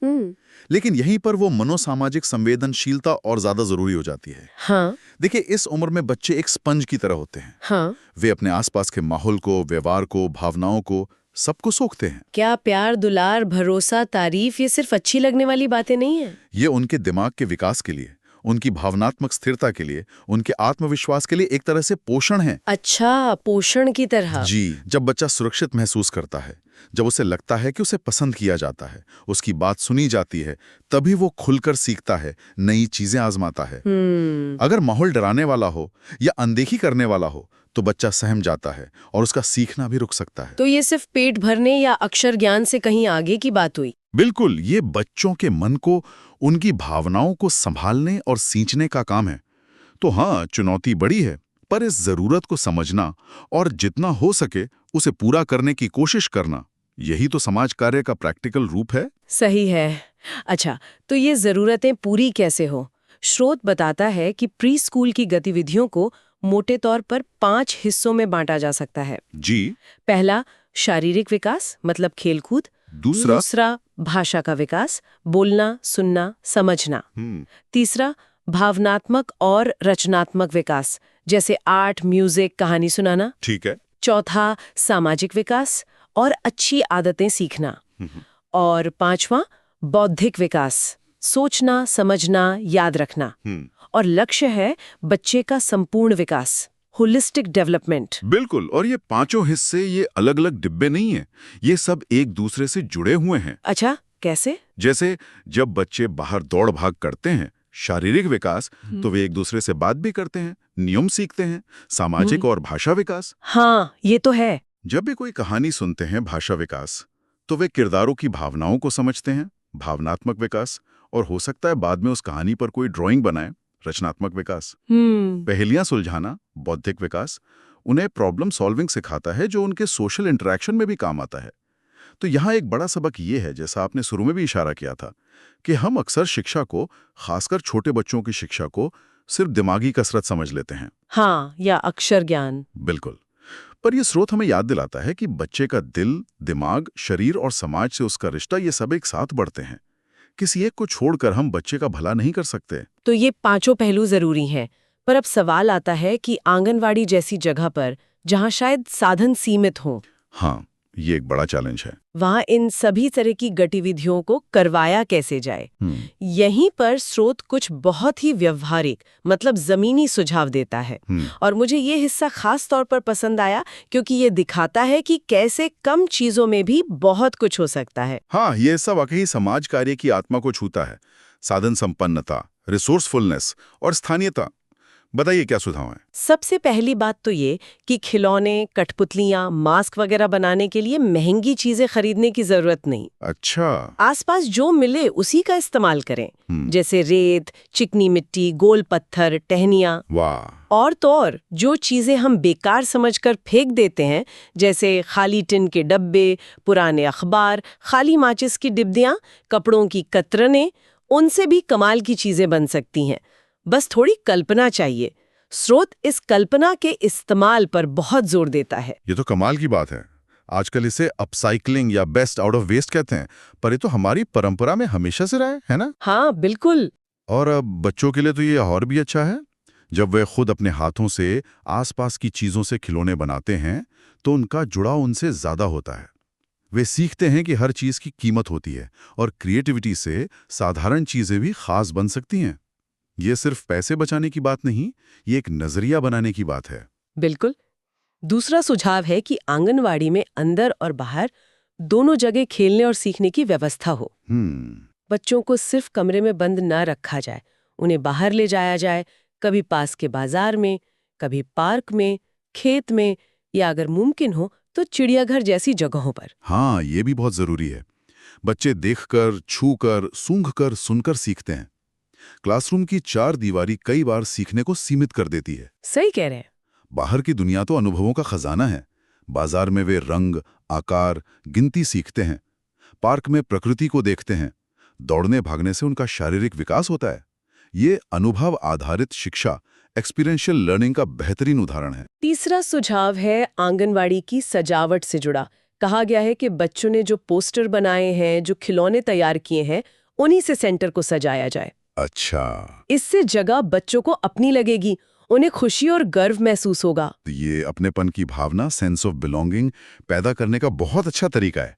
Speaker 4: लेकिन यहीं पर वो मनोसामाजिक संवेदनशीलता और ज्यादा जरूरी हो जाती है।
Speaker 2: हाँ।
Speaker 4: देखिए, इस उम्र में बच्चे एक स्पंज की तरह होते हैं।
Speaker 2: हाँ।
Speaker 4: वे अपने आसपास के माहौल को, व्यवहार को, भावनाओं को, सबको सोखते हैं।
Speaker 2: क्या प्यार, दुलार, भरोसा, तारीफ ये सिर्फ अच्छी लगने वाली बातें नहीं है?
Speaker 4: ये उनके दिमाग के विकास के लिए, उनकी भावनात्मक स्थिरता के लिए, उनके आत्मविश्वास के लिए एक तरह से पोषण है।
Speaker 2: अच्छा, पोषण की तरह।
Speaker 4: जी, जब बच्चा सुरक्षित महसूस करता है, जब उसे लगता है कि उसे पसंद किया जाता है, उसकी बात सुनी जाती है, तभी वो खुलकर सीखता है, नई चीजें आजमाता है। अगर माहौल डराने वाला हो या अनदेखी करने वाला हो, तो बच्चा सहम जाता है और उसका सीखना भी रुक सकता है।
Speaker 2: तो ये सिर्फ पेट भरने या अक्षर ज्ञान से कहीं आगे की बात हुई?
Speaker 4: बिल्कुल, ये बच्चों के मन को, उनकी भावनाओं को संभालने और सींचने का काम है। तो हाँ, चुनौती बड़ी है, पर इस जरूरत को समझना और जितना हो सके उसे पूरा करने की कोशिश करना, यही तो समाज कार्य का प्रैक्टिकल रूप है।
Speaker 2: सही है। अच्छा, तो ये जरूरतें पूरी कैसे हो? स्रोत बताता है कि प्री स्कूल की गतिविधियों को मोटे तौर पर 5 हिस्सों में बांटा जा सकता है।
Speaker 4: जी।
Speaker 2: पहला, शारीरिक विकास, मतलब खेलकूद। दूसरा, भाषा का विकास, बोलना, सुनना, समझना। तीसरा, भावनात्मक और रचनात्मक विकास, जैसे आर्ट, म्यूजिक, कहानी सुनाना।
Speaker 4: ठीक है।
Speaker 2: चौथा, सामाजिक विकास और अच्छी आदतें सीखना। और 5वां, बौद्धिक विकास, सोचना, समझना, याद रखना। और लक्ष्य है बच्चे का संपूर्ण विकास, होलिस्टिक डेवलपमेंट।
Speaker 3: बिल्कुल, और ये पांचों हिस्से ये अलग अलग डिब्बे नहीं हैं, ये सब एक दूसरे से जुड़े हुए हैं।
Speaker 2: अच्छा, कैसे?
Speaker 3: जैसे जब बच्चे बाहर दौड़ भाग करते हैं, शारीरिक विकास, तो वे एक दूसरे से बात भी करते हैं, नियम सीखते हैं, सामाजिक और भाषा विकास।
Speaker 2: हाँ, ये तो है।
Speaker 3: जब भी कोई कहानी सुनते हैं, भाषा विकास, तो वे किरदारों की भावनाओं को समझते हैं, भावनात्मक विकास, और हो सकता है बाद में उस कहानी पर कोई ड्राइंग बनाए, रचनात्मक विकास। पहेलियां सुलझाना, बौद्धिक विकास, उन्हें प्रॉब्लम सॉल्विंग सिखाता है, जो उनके सोशल इंटरेक्शन में भी काम आता है। तो यहाँ एक बड़ा सबक ये है, जैसा आपने शुरू में भी इशारा किया था, कि हम अक्सर शिक्षा को, खासकर छोटे बच्चों की शिक्षा को, सिर्फ दिमागी कसरत समझ लेते हैं।
Speaker 2: हाँ, या अक्षर ज्ञान।
Speaker 3: बिल्कुल। पर यह स्रोत हमें याद दिलाता है कि बच्चे का दिल, दिमाग, शरीर और समाज से उसका रिश्ता, ये सब एक साथ बढ़ते हैं। किसी एक को छोड़कर हम बच्चे का भला नहीं कर सकते।
Speaker 2: तो ये पांचों पहलू जरूरी हैं। पर अब सवाल आता है कि आंगनवाड़ी जैसी जगह पर, जहां शायद साधन सीमित हों,
Speaker 3: हाँ, ये एक बड़ा चैलेंज है।
Speaker 2: वहां इन सभी तरह की गतिविधियों को करवाया कैसे जाए? यहीं पर स्रोत कुछ बहुत ही व्यवहारिक, मतलब जमीनी सुझाव देता है। और मुझे ये हिस्सा खास तौर पर पसंद आया, क्योंकि ये दिखाता है कि कैसे कम चीजों में भी बहुत कुछ हो सकता है।
Speaker 3: हाँ, ये हिस्सा वाकई समाज कार्य की आत्मा को छूता है। साधन संपन्नता, रिसोर्सफुलनेस और स्थानीयता। बताइए क्या सुझाव है?
Speaker 2: सबसे पहली बात तो ये कि खिलौने, कठपुतलियां, मास्क वगैरह बनाने के लिए महंगी चीजें खरीदने की जरूरत नहीं।
Speaker 3: अच्छा।
Speaker 2: आसपास जो मिले उसी का इस्तेमाल करें, जैसे रेत, चिकनी मिट्टी, गोल पत्थर, टहनियां।
Speaker 3: वाह।
Speaker 2: और तो और जो चीजें हम बेकार समझकर फेंक देते हैं, जैसे खाली टिन के डब्बे, पुराने अखबार, खाली माचिस की डिब्बियां, कपड़ों की कतरनें, उनसे भी कमाल की चीजें बन सकती हैं। बस थोड़ी कल्पना चाहिए। स्रोत इस कल्पना के इस्तेमाल पर बहुत जोर देता है।
Speaker 3: ये तो कमाल की बात है। आजकल इसे अपसाइक्लिंग या बेस्ट आउट ऑफ वेस्ट कहते हैं, पर ये तो हमारी परंपरा में हमेशा से रहा है ना?
Speaker 2: हाँ, बिल्कुल।
Speaker 3: और अब बच्चों के लिए तो ये और भी अच्छा है। जब वे खुद अपने हाथों से आसपास की चीजों से खिलौने बनाते हैं, तो उनका जुड़ाव उनसे ज्यादा होता है। वे सीखते हैं कि हर चीज की कीमत होती है, और क्रिएटिविटी से साधारण चीजें भी खास बन सकती हैं। ये सिर्फ पैसे बचाने की बात नहीं, ये एक नजरिया बनाने की बात है।
Speaker 2: बिल्कुल। दूसरा सुझाव है कि आंगनवाड़ी में अंदर और बाहर दोनों जगह खेलने और सीखने की व्यवस्था हो। बच्चों को सिर्फ कमरे में बंद न रखा जाए, उन्हें बाहर ले जाया जाए, कभी पास के बाजार में, कभी पार्क में, खेत में, या अगर मुमकिन हो तो चिड़ियाघर जैसी जगहों पर।
Speaker 3: हाँ, ये भी बहुत जरूरी है। बच्चे देखकर, छूकर, सूंघकर, सुनकर सीखते हैं। क्लासरूम की चार दीवारी कई बार सीखने को सीमित कर देती है।
Speaker 2: सही कह रहे हैं।
Speaker 3: बाहर की दुनिया तो अनुभवों का खजाना है। बाजार में वे रंग, आकार, गिनती सीखते हैं। पार्क में प्रकृति को देखते हैं। दौड़ने भागने से उनका शारीरिक विकास होता है। ये अनुभव आधारित शिक्षा, एक्सपीरियंशियल लर्निंग का बेहतरीन उदाहरण है।
Speaker 2: तीसरा सुझाव है आंगनवाड़ी की सजावट से जुड़ा। कहा गया है कि बच्चों ने जो पोस्टर बनाए हैं, जो खिलौने तैयार किए हैं, उन्हीं से सेंटर को सजाया जाए।
Speaker 3: अच्छा।
Speaker 2: इससे जगह बच्चों को अपनी लगेगी, उन्हें खुशी और गर्व महसूस होगा।
Speaker 3: ये अपनेपन की भावना, सेंस ऑफ बिलोंगिंग पैदा करने का बहुत अच्छा तरीका है।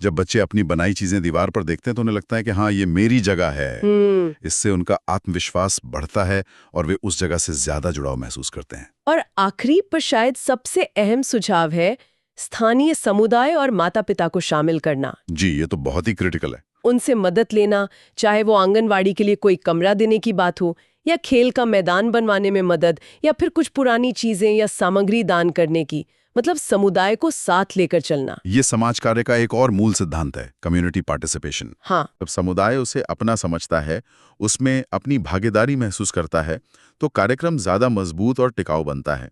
Speaker 3: जब बच्चे अपनी बनाई चीजें दीवार पर देखते हैं तो उन्हें लगता है कि हाँ, ये मेरी जगह है। इससे उनका आत्मविश्वास बढ़ता है और वे उस जगह से ज्यादा जुड़ाव महसूस करते हैं।
Speaker 2: और आखिरी पर शायद सबसे अहम सुझाव है स्थानीय समुदाय और माता पिता को शामिल करना।
Speaker 3: जी, ये तो बहुत ही क्रिटिकल है।
Speaker 2: उनसे मदद लेना, चाहे वो आंगनवाड़ी के लिए कोई कमरा देने की बात हो, या खेल का मैदान बनवाने में मदद, या फिर कुछ पुरानी चीजें या सामग्री दान करने की। मतलब समुदाय को साथ लेकर चलना।
Speaker 3: ये समाज कार्य का एक और मूल सिद्धांत है, कम्युनिटी पार्टिसिपेशन।
Speaker 2: हाँ।
Speaker 3: जब समुदाय उसे अपना समझता है, उसमें अपनी भागीदारी महसूस करता है, तो कार्यक्रम ज्यादा मजबूत और टिकाऊ बनता है।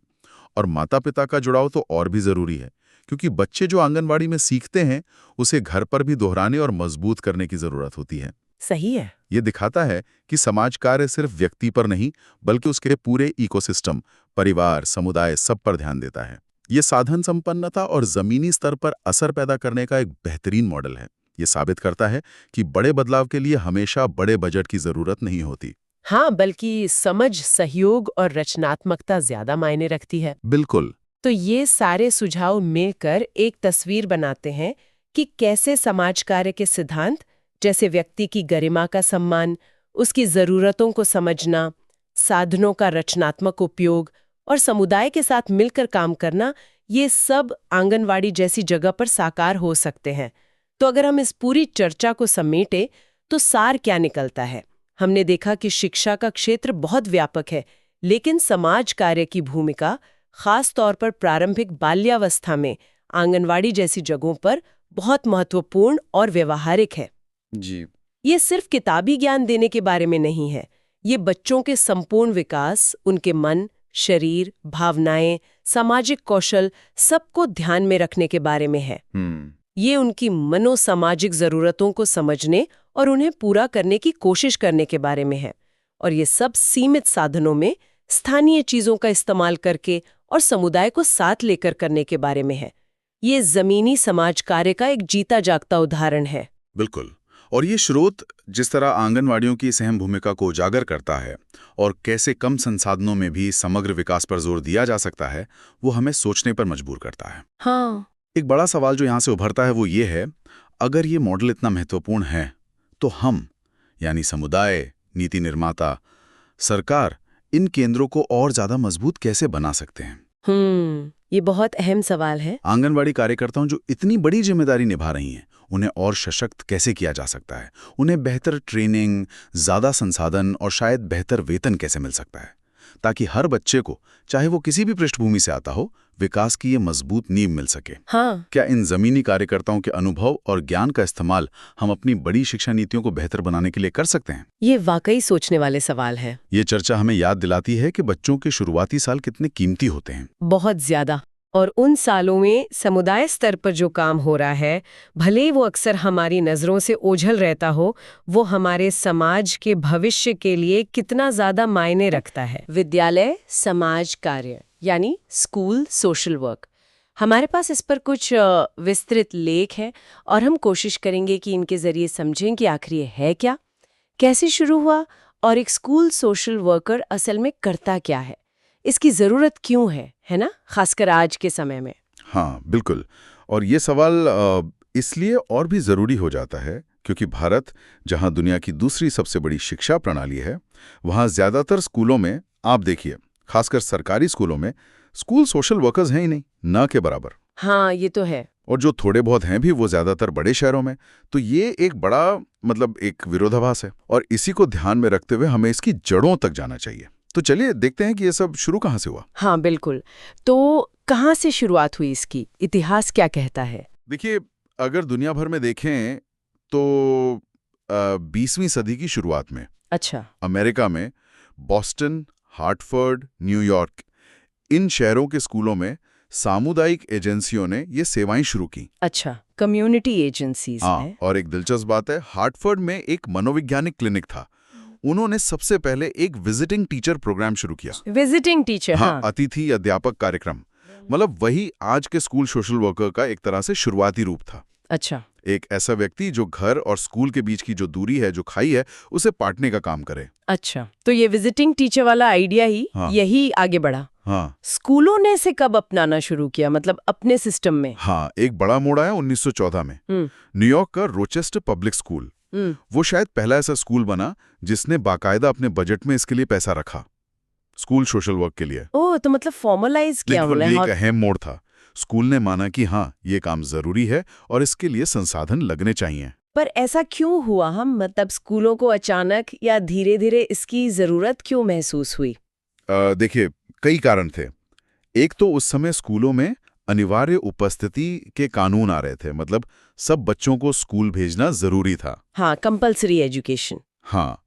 Speaker 3: और माता पिता का जुड़ाव तो और भी जरूरी है, क्योंकि बच्चे जो आंगनवाड़ी में सीखते हैं, उसे घर पर भी दोहराने और मजबूत करने की जरूरत होती है।
Speaker 2: सही है।
Speaker 3: ये दिखाता है कि समाज कार्य सिर्फ व्यक्ति पर नहीं, बल्कि उसके पूरे इकोसिस्टम, परिवार, समुदाय, सब पर ध्यान देता है। ये साधन संपन्नता और जमीनी स्तर पर असर पैदा करने का एक बेहतरीन मॉडल है। ये साबित करता है कि बड़े बदलाव के लिए हमेशा बड़े बजट की जरूरत नहीं होती।
Speaker 2: हाँ, बल्कि समझ, सहयोग और रचनात्मकता ज्यादा मायने रखती है।
Speaker 3: बिल्कुल।
Speaker 2: तो ये सारे सुझाव मिलकर एक तस्वीर बनाते हैं कि कैसे समाज कार्य के सिद्धांत जैसे व्यक्ति की गरिमा का सम्मान, उसकी ज़रूरतों को समझना, साधनों का रचनात्मक उपयोग और समुदाय के साथ मिलकर काम करना, ये सब आंगनवाड़ी जैसी जगह पर साकार हो सकते हैं। तो अगर हम इस पूरी चर्चा को समेटें तो सार क्या निकलता है? हमने देखा कि शिक्षा का क्षेत्र बहुत व्यापक है, लेकिन समाज कार्य की भूमिका खास तौर पर प्रारंभिक बाल्यावस्था में आंगनवाड़ी जैसी जगहों पर बहुत महत्वपूर्ण और व्यवहारिक है।
Speaker 4: जी।
Speaker 2: ये सिर्फ किताबी ज्ञान देने के बारे में नहीं है, ये बच्चों के संपूर्ण विकास, उनके मन, शरीर, भावनाएं, सामाजिक कौशल सबको ध्यान में रखने के बारे में है। ये उनकी मनोसामाजिक जरूरतों को समझने और उन्हें पूरा करने की कोशिश करने के बारे में है। और ये सब सीमित साधनों में स्थानीय चीजों का इस्तेमाल करके और समुदाय को साथ लेकर करने के बारे में है। ये जमीनी समाज कार्य का एक जीता जागता उदाहरण है।
Speaker 3: बिल्कुल। और ये स्रोत जिस तरह आंगनवाड़ियों की इस अहम भूमिका को उजागर करता है और कैसे कम संसाधनों में भी समग्र विकास पर जोर दिया जा सकता है, वो हमें सोचने पर मजबूर करता है।
Speaker 2: हाँ।
Speaker 3: एक बड़ा सवाल जो यहाँ से उभरता है वो ये है, अगर ये मॉडल इतना महत्वपूर्ण है तो हम यानी समुदाय, नीति निर्माता, सरकार इन केंद्रों को और ज्यादा मजबूत कैसे बना सकते हैं?
Speaker 2: ये बहुत अहम सवाल है।
Speaker 3: आंगनवाड़ी कार्यकर्ताओं जो इतनी बड़ी जिम्मेदारी निभा रही हैं, उन्हें और सशक्त कैसे किया जा सकता है? उन्हें बेहतर ट्रेनिंग, ज्यादा संसाधन और शायद बेहतर वेतन कैसे मिल सकता है, ताकि हर बच्चे को, चाहे वो किसी भी पृष्ठभूमि से आता हो, विकास की ये मजबूत नींव मिल सके?
Speaker 2: हाँ।
Speaker 3: क्या इन जमीनी कार्यकर्ताओं के अनुभव और ज्ञान का इस्तेमाल हम अपनी बड़ी शिक्षा नीतियों को बेहतर बनाने के लिए कर सकते हैं?
Speaker 2: ये वाकई सोचने वाले सवाल है।
Speaker 3: ये चर्चा हमें याद दिलाती है कि बच्चों के शुरुआती साल कितने कीमती होते हैं।
Speaker 2: बहुत ज्यादा। और उन सालों में समुदाय स्तर पर जो काम हो रहा है, भले ही वो अक्सर हमारी नज़रों से ओझल रहता हो, वो हमारे समाज के भविष्य के लिए कितना ज़्यादा मायने रखता है। विद्यालय समाज कार्य यानी स्कूल सोशल वर्क। हमारे पास इस पर कुछ विस्तृत लेख हैं और हम कोशिश करेंगे कि इनके ज़रिए समझें कि आखिर ये है क्या, कैसे शुरू हुआ और एक स्कूल सोशल वर्कर असल में करता क्या है, इसकी ज़रूरत क्यों है ना, खासकर आज के समय में।
Speaker 3: हाँ बिल्कुल। और ये सवाल इसलिए और भी ज़रूरी हो जाता है क्योंकि भारत, जहाँ दुनिया की दूसरी सबसे बड़ी शिक्षा प्रणाली है, वहाँ ज़्यादातर स्कूलों में आप देखिए, खासकर सरकारी स्कूलों में स्कूल सोशल वर्कर्स हैं ही नहीं, ना के बराबर।
Speaker 2: हाँ, ये तो है।
Speaker 3: और जो थोड़े बहुत हैं भी वो ज़्यादातर बड़े शहरों में। तो ये एक बड़ा एक विरोधाभास है और इसी को ध्यान में रखते हुए हमें इसकी जड़ों तक जाना चाहिए। तो चलिए देखते हैं कि ये सब शुरू कहाँ से हुआ।
Speaker 2: हाँ बिल्कुल। तो कहाँ से शुरुआत हुई इसकी, इतिहास क्या कहता है?
Speaker 3: देखिए, अगर दुनिया भर में देखें तो 20वीं सदी की शुरुआत में
Speaker 2: अच्छा,
Speaker 3: अमेरिका में बॉस्टन, हार्टफोर्ड, न्यूयॉर्क, इन शहरों के स्कूलों में सामुदायिक एजेंसियों ने ये सेवाएं शुरू की।
Speaker 2: अच्छा, कम्युनिटी एजेंसीज हैं।
Speaker 3: और एक दिलचस्प बात है, हार्टफोर्ड में एक मनोवैज्ञानिक क्लिनिक था। उन्होंने सबसे पहले एक विजिटिंग टीचर प्रोग्राम शुरू किया।
Speaker 2: Visiting teacher? हाँ,
Speaker 3: अतिथि अध्यापक कार्यक्रम। मतलब वही आज के स्कूल सोशल वर्कर का एक तरह से शुरुआती रूप था।
Speaker 2: अच्छा,
Speaker 3: एक ऐसा व्यक्ति जो घर और स्कूल के बीच की जो दूरी है, जो खाई है, उसे पाटने का काम करे।
Speaker 2: अच्छा, तो ये विजिटिंग टीचर वाला आइडिया ही यही आगे बढ़ा।
Speaker 3: हाँ।
Speaker 2: स्कूलों ने इसे कब अपनाना शुरू किया, मतलब अपने सिस्टम में?
Speaker 3: हाँ, एक बड़ा मोड़ आया 1914 में। न्यूयॉर्क का रोचेस्टर पब्लिक स्कूल, वो शायद पहला ऐसा स्कूल बना जिसने बाकायदा अपने बजट में इसके लिए पैसा रखा, स्कूल सोशल वर्क के लिए।
Speaker 2: ओह, तो मतलब फॉर्मलाइज किया
Speaker 3: उन्होंने। एक अहम मोड़ था। स्कूल ने माना कि हाँ, ये काम जरूरी है और इसके लिए संसाधन लगने चाहिए।
Speaker 2: पर ऐसा क्यों हुआ? हम मतलब स्कूलों को अचानक या धीरे धीरे इसकी जरूरत क्यों महसूस हुई?
Speaker 3: देखिए, कई कारण थे। एक तो उस समय स्कूलों में अनिवार्य उपस्थिति के कानून आ रहे थे, मतलब सब बच्चों को स्कूल भेजना जरूरी था।
Speaker 2: हाँ, कंपल्सरी एजुकेशन।
Speaker 3: हाँ,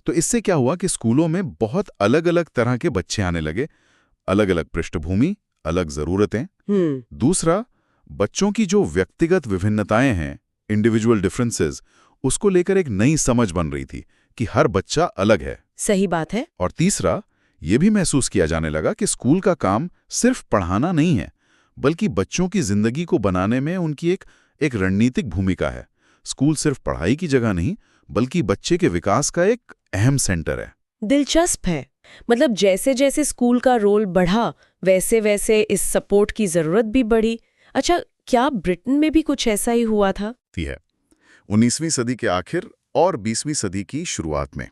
Speaker 3: तो इससे क्या हुआ कि स्कूलों में बहुत अलग अलग तरह के बच्चे आने लगे, अलग अलग पृष्ठभूमि, अलग जरूरतें। दूसरा, बच्चों की जो व्यक्तिगत विभिन्नताएं हैं, इंडिविजुअल डिफरेंसेस, उसको लेकर एक नई समझ बन रही थी कि हर बच्चा अलग है।
Speaker 2: सही बात है।
Speaker 3: और तीसरा, ये भी महसूस किया जाने लगा कि स्कूल का काम सिर्फ पढ़ाना नहीं है, बल्कि बच्चों की जिंदगी को बनाने में उनकी एक रणनीतिक भूमिका है। स्कूल सिर्फ पढ़ाई की जगह नहीं, बल्कि बच्चे के विकास का एक अहम सेंटर है।
Speaker 2: दिलचस्प है। मतलब जैसे जैसे स्कूल का रोल बढ़ा, वैसे वैसे इस सपोर्ट की जरूरत भी बढ़ी। अच्छा, क्या ब्रिटेन में भी कुछ ऐसा ही हुआ था?
Speaker 3: है। 19वीं सदी के आखिर और 20वीं सदी की शुरुआत में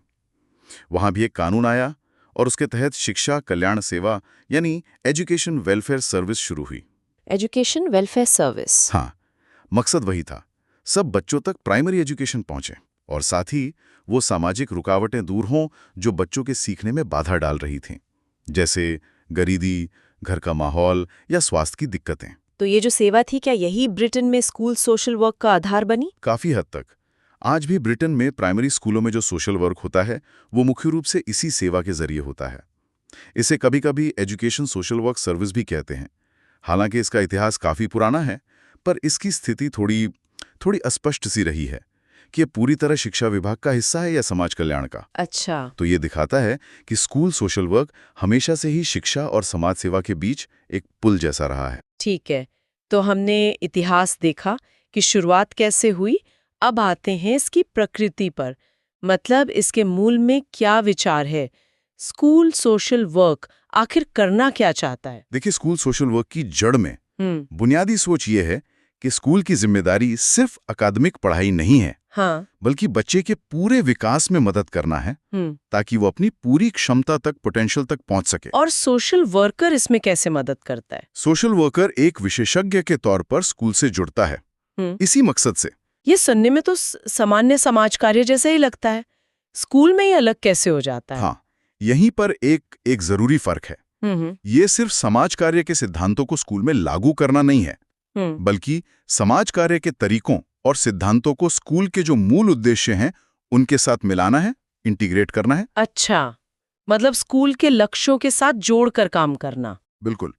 Speaker 3: वहां भी एक कानून आया और उसके तहत शिक्षा कल्याण सेवा यानी एजुकेशन वेलफेयर सर्विस शुरू हुई।
Speaker 2: Education welfare service.
Speaker 3: हाँ, मकसद वही था, सब बच्चों तक प्राइमरी एजुकेशन पहुंचे और साथ ही वो सामाजिक रुकावटें दूर हों जो बच्चों के सीखने में बाधा डाल रही थीं, जैसे गरीबी, घर का माहौल या स्वास्थ्य की दिक्कतें।
Speaker 2: तो ये जो सेवा थी, क्या यही ब्रिटेन में स्कूल सोशल वर्क का आधार बनी?
Speaker 3: काफी हद तक। आज भी ब्रिटेन में प्राइमरी स्कूलों में जो सोशल वर्क होता है वो मुख्य रूप से इसी सेवा के जरिए होता है। इसे कभी-कभी एजुकेशन सोशल वर्क सर्विस भी कहते हैं। हालांकि इसका इतिहास काफी पुराना है, पर इसकी स्थिति थोड़ी अस्पष्ट सी रही है कि ये पूरी तरह शिक्षा विभाग का हिस्सा है या समाज कल्याण का।
Speaker 2: अच्छा।
Speaker 3: तो ये दिखाता है कि स्कूल सोशल वर्क हमेशा से ही शिक्षा और समाज सेवा के बीच एक पुल जैसा रहा है।
Speaker 2: ठीक है, तो हमने इतिहास देखा कि शुरुआत कैसे हुई। अब आते हैं इसकी प्रकृति पर, मतलब इसके मूल में क्या विचार है। स्कूल सोशल वर्क आखिर करना क्या चाहता है?
Speaker 3: देखिए, स्कूल सोशल वर्क की जड़ में बुनियादी सोच ये है कि स्कूल की जिम्मेदारी सिर्फ अकादमिक पढ़ाई नहीं है,
Speaker 2: हाँ।
Speaker 3: बल्कि बच्चे के पूरे विकास में मदद करना है ताकि वो अपनी पूरी क्षमता तक, पोटेंशियल तक पहुंच सके।
Speaker 2: और सोशल वर्कर इसमें कैसे मदद करता है?
Speaker 3: सोशल वर्कर एक विशेषज्ञ के तौर पर स्कूल से जुड़ता है इसी मकसद से।
Speaker 2: ये सुनने में तो सामान्य समाज कार्य जैसा ही लगता है। स्कूल में ये अलग कैसे हो जाता है?
Speaker 3: हाँ, यहीं पर एक जरूरी फर्क है। ये सिर्फ समाज कार्य के सिद्धांतों को स्कूल में लागू करना नहीं है, बल्कि समाज कार्य के तरीकों और सिद्धांतों को स्कूल के जो मूल उद्देश्य हैं उनके साथ मिलाना है, इंटीग्रेट करना है।
Speaker 2: अच्छा, मतलब स्कूल के लक्ष्यों के साथ जोड़कर काम करना।
Speaker 3: बिल्कुल।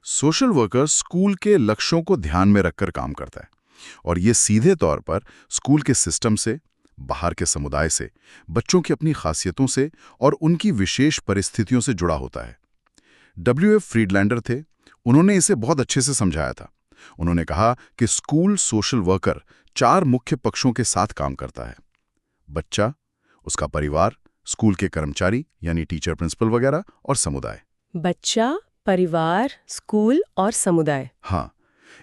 Speaker 3: सोशल वर्कर स्कूल के लक्ष्यों को ध्यान में रखकर काम करता है और ये सीधे तौर पर स्कूल के सिस्टम से, बाहर के समुदाय से, बच्चों की अपनी खासियतों से और उनकी विशेष परिस्थितियों से जुड़ा होता है। W.F. फ्रीडलैंडर थे, उन्होंने इसे बहुत अच्छे से समझाया था। उन्होंने कहा कि स्कूल सोशल वर्कर 4 मुख्य पक्षों के साथ काम करता है: बच्चा, उसका परिवार, स्कूल के कर्मचारी यानी टीचर, प्रिंसिपल वगैरह, और समुदाय।
Speaker 2: बच्चा, परिवार, स्कूल और समुदाय।
Speaker 3: हाँ,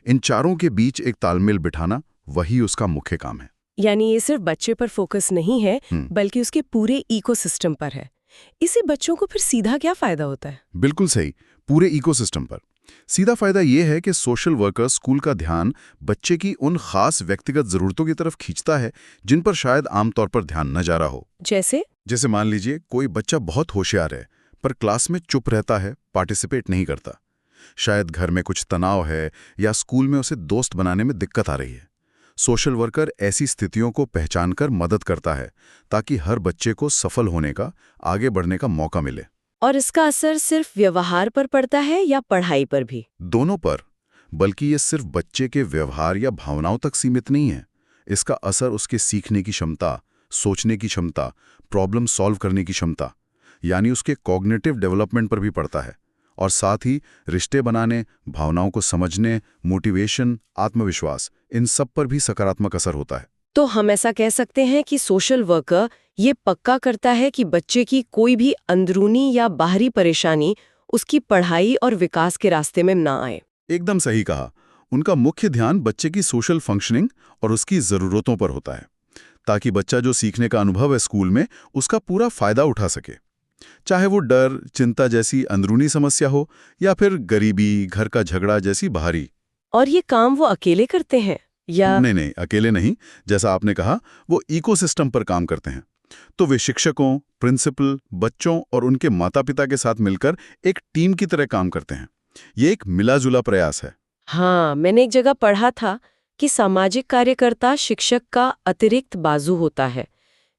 Speaker 3: इन चारों के बीच एक तालमेल बिठाना वही उसका मुख्य काम है।
Speaker 2: यानी ये सिर्फ बच्चे पर फोकस नहीं है, बल्कि उसके पूरे इकोसिस्टम पर है। इससे बच्चों को फिर सीधा क्या फायदा होता है?
Speaker 3: बिल्कुल सही, पूरे इकोसिस्टम पर। सीधा फायदा यह है कि सोशल वर्कर स्कूल का ध्यान बच्चे की उन खास व्यक्तिगत जरूरतों की तरफ खींचता है जिन पर शायद आमतौर पर ध्यान न जा रहा हो। जैसे मान लीजिए कोई बच्चा बहुत होशियार है पर क्लास में चुप रहता है, पार्टिसिपेट नहीं करता। शायद घर में कुछ तनाव है या स्कूल में उसे दोस्त बनाने में दिक्कत आ रही है। सोशल वर्कर ऐसी स्थितियों को पहचानकर मदद करता है ताकि हर बच्चे को सफल होने का, आगे बढ़ने का मौका मिले।
Speaker 2: और इसका असर सिर्फ व्यवहार पर पड़ता है या पढ़ाई पर भी?
Speaker 3: दोनों पर, बल्कि ये सिर्फ बच्चे के व्यवहार या भावनाओं तक सीमित नहीं है। इसका असर उसके सीखने की क्षमता, सोचने की क्षमता, प्रॉब्लम सॉल्व करने की क्षमता, यानी उसके कॉग्निटिव डेवलपमेंट पर भी पड़ता है। और साथ ही रिश्ते बनाने, भावनाओं को समझने, मोटिवेशन, आत्मविश्वास, इन सब पर भी सकारात्मक असर होता है।
Speaker 2: तो हम ऐसा कह सकते हैं कि सोशल वर्कर ये पक्का करता है कि बच्चे की कोई भी अंदरूनी या बाहरी परेशानी उसकी पढ़ाई और विकास के रास्ते में ना आए।
Speaker 3: एकदम सही कहा। उनका मुख्य ध्यान बच्चे की सोशल फंक्शनिंग और उसकी ज़रूरतों पर होता है, ताकि बच्चा जो सीखने का अनुभव है स्कूल में, उसका पूरा फायदा उठा सके। चाहे वो डर, चिंता जैसी अंदरूनी समस्या हो या फिर गरीबी, घर का झगड़ा जैसी बाहरी।
Speaker 2: और ये काम वो अकेले करते हैं या?
Speaker 3: नहीं, अकेले नहीं। जैसा आपने कहा, वो इकोसिस्टम पर काम करते हैं। तो वे शिक्षकों, प्रिंसिपल, बच्चों और उनके माता-पिता के साथ मिलकर एक टीम की तरह काम करते हैं। ये एक मिला-जुला प्रयास है।
Speaker 2: हाँ, मैंने एक जगह पढ़ा था कि सामाजिक कार्यकर्ता शिक्षक का अतिरिक्त बाजू होता है।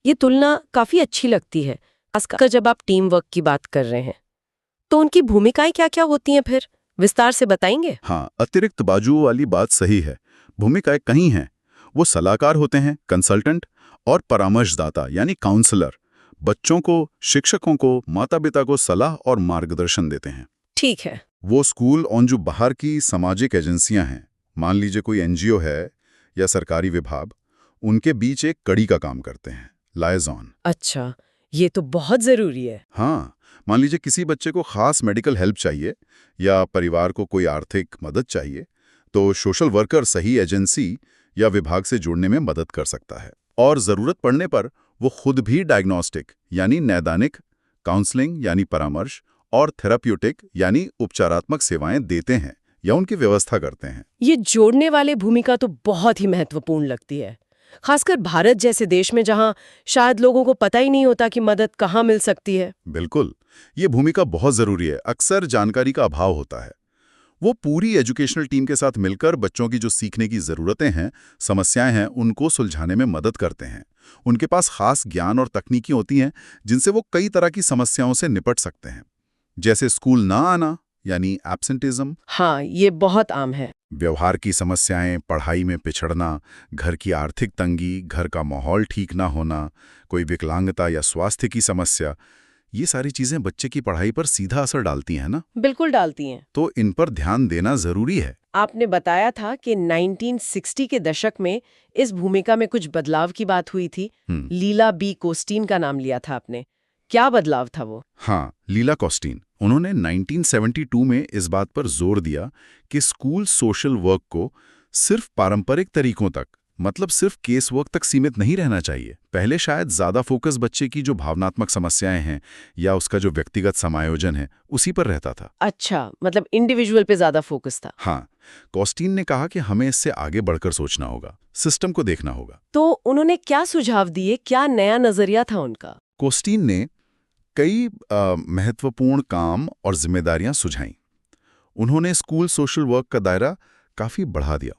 Speaker 2: ये तुलना काफी अच्छी लगती है, खासकर जब आप टीम वर्क की बात कर रहे हैं। तो उनकी भूमिकाएं क्या-क्या होती हैं फिर? विस्तार से बताएंगे?
Speaker 3: हाँ, अतिरिक्त बाजू वाली बात सही है। भूमिकाएं कई हैं। वो सलाहकार होते हैं, कंसल्टेंट, और परामर्शदाता यानी काउंसलर। बच्चों को, शिक्षकों को, माता-पिता को सलाह और मार्गदर्शन देते हैं।
Speaker 2: ठीक है।
Speaker 3: वो स्कूल और जो बाहर की सामाजिक एजेंसियां हैं, मान लीजिए कोई एनजीओ है या सरकारी विभाग, उनके बीच एक कड़ी का काम करते हैं, लायज़ॉन।
Speaker 2: अच्छा, ये तो बहुत जरूरी है।
Speaker 3: हाँ, मान लीजिए किसी बच्चे को खास मेडिकल हेल्प चाहिए या परिवार को कोई आर्थिक मदद चाहिए, तो सोशल वर्कर सही एजेंसी या विभाग से जुड़ने में मदद कर सकता है। और ज़रूरत पड़ने पर वो खुद भी डायग्नोस्टिक यानी नैदानिक, काउंसलिंग यानी परामर्श और थेराप्यूटिक यानी उपचारात्मक सेवाएं देते हैं या उनकी व्यवस्था करते हैं।
Speaker 2: ये जोड़ने वाले भूमिका तो बहुत ही महत्वपूर्ण लगती है, खासकर भारत जैसे देश में जहां शायद लोगों को पता ही नहीं होता कि मदद कहाँ मिल सकती है।
Speaker 3: बिल्कुल, ये भूमिका बहुत ज़रूरी है। अक्सर जानकारी का अभाव होता है। वो पूरी एजुकेशनल टीम के साथ मिलकर बच्चों की जो सीखने की ज़रूरतें हैं, समस्याएं हैं, उनको सुलझाने में मदद करते हैं। उनके पास खास ज्ञान और तकनीकें होती हैं जिनसे वो कई तरह की समस्याओं से निपट सकते हैं, जैसे स्कूल ना आना यानी एब्सेंटिज्म,
Speaker 2: हाँ, ये बहुत आम है।
Speaker 3: व्यवहार की समस्याएं, पढ़ाई में पिछड़ना, घर की आर्थिक तंगी, घर का माहौल ठीक ना होना, कोई विकलांगता या स्वास्थ्य की समस्या, ये सारी चीजें बच्चे की पढ़ाई पर सीधा असर डालती हैं ना।
Speaker 2: बिल्कुल डालती हैं।
Speaker 3: तो इन पर ध्यान देना जरूरी है।
Speaker 2: आपने बताया था कि 1960 के दशक में इस भूमिका में कुछ बदलाव की बात हुई थी। लीला बी कोस्टीन का नाम लिया था आपने। क्या बदलाव था वो?
Speaker 3: हाँ, लीला कोस्टीन। उन्होंने 1972 में इस बात पर जोर दिया कि स्कूल सोशल वर्क को सिर्फ पारंपरिक तरीकों तक, मतलब सिर्फ केस वर्क तक सीमित नहीं रहना चाहिए। पहले शायद ज्यादा फोकस बच्चे की जो भावनात्मक समस्याएं हैं या उसका जो व्यक्तिगत समायोजन है उसी पर रहता था।
Speaker 2: अच्छा, मतलब इंडिविजुअल पे ज्यादा फोकस था।
Speaker 3: हाँ, कोस्टीन ने कहा कि हमें इससे आगे बढ़कर सोचना होगा, सिस्टम को देखना होगा।
Speaker 2: तो उन्होंने क्या सुझाव दिए? क्या नया नजरिया था उनका?
Speaker 3: कोस्टीन ने कई महत्वपूर्ण काम और जिम्मेदारियां सुझाईं। उन्होंने स्कूल सोशल वर्क का दायरा काफी बढ़ा दिया।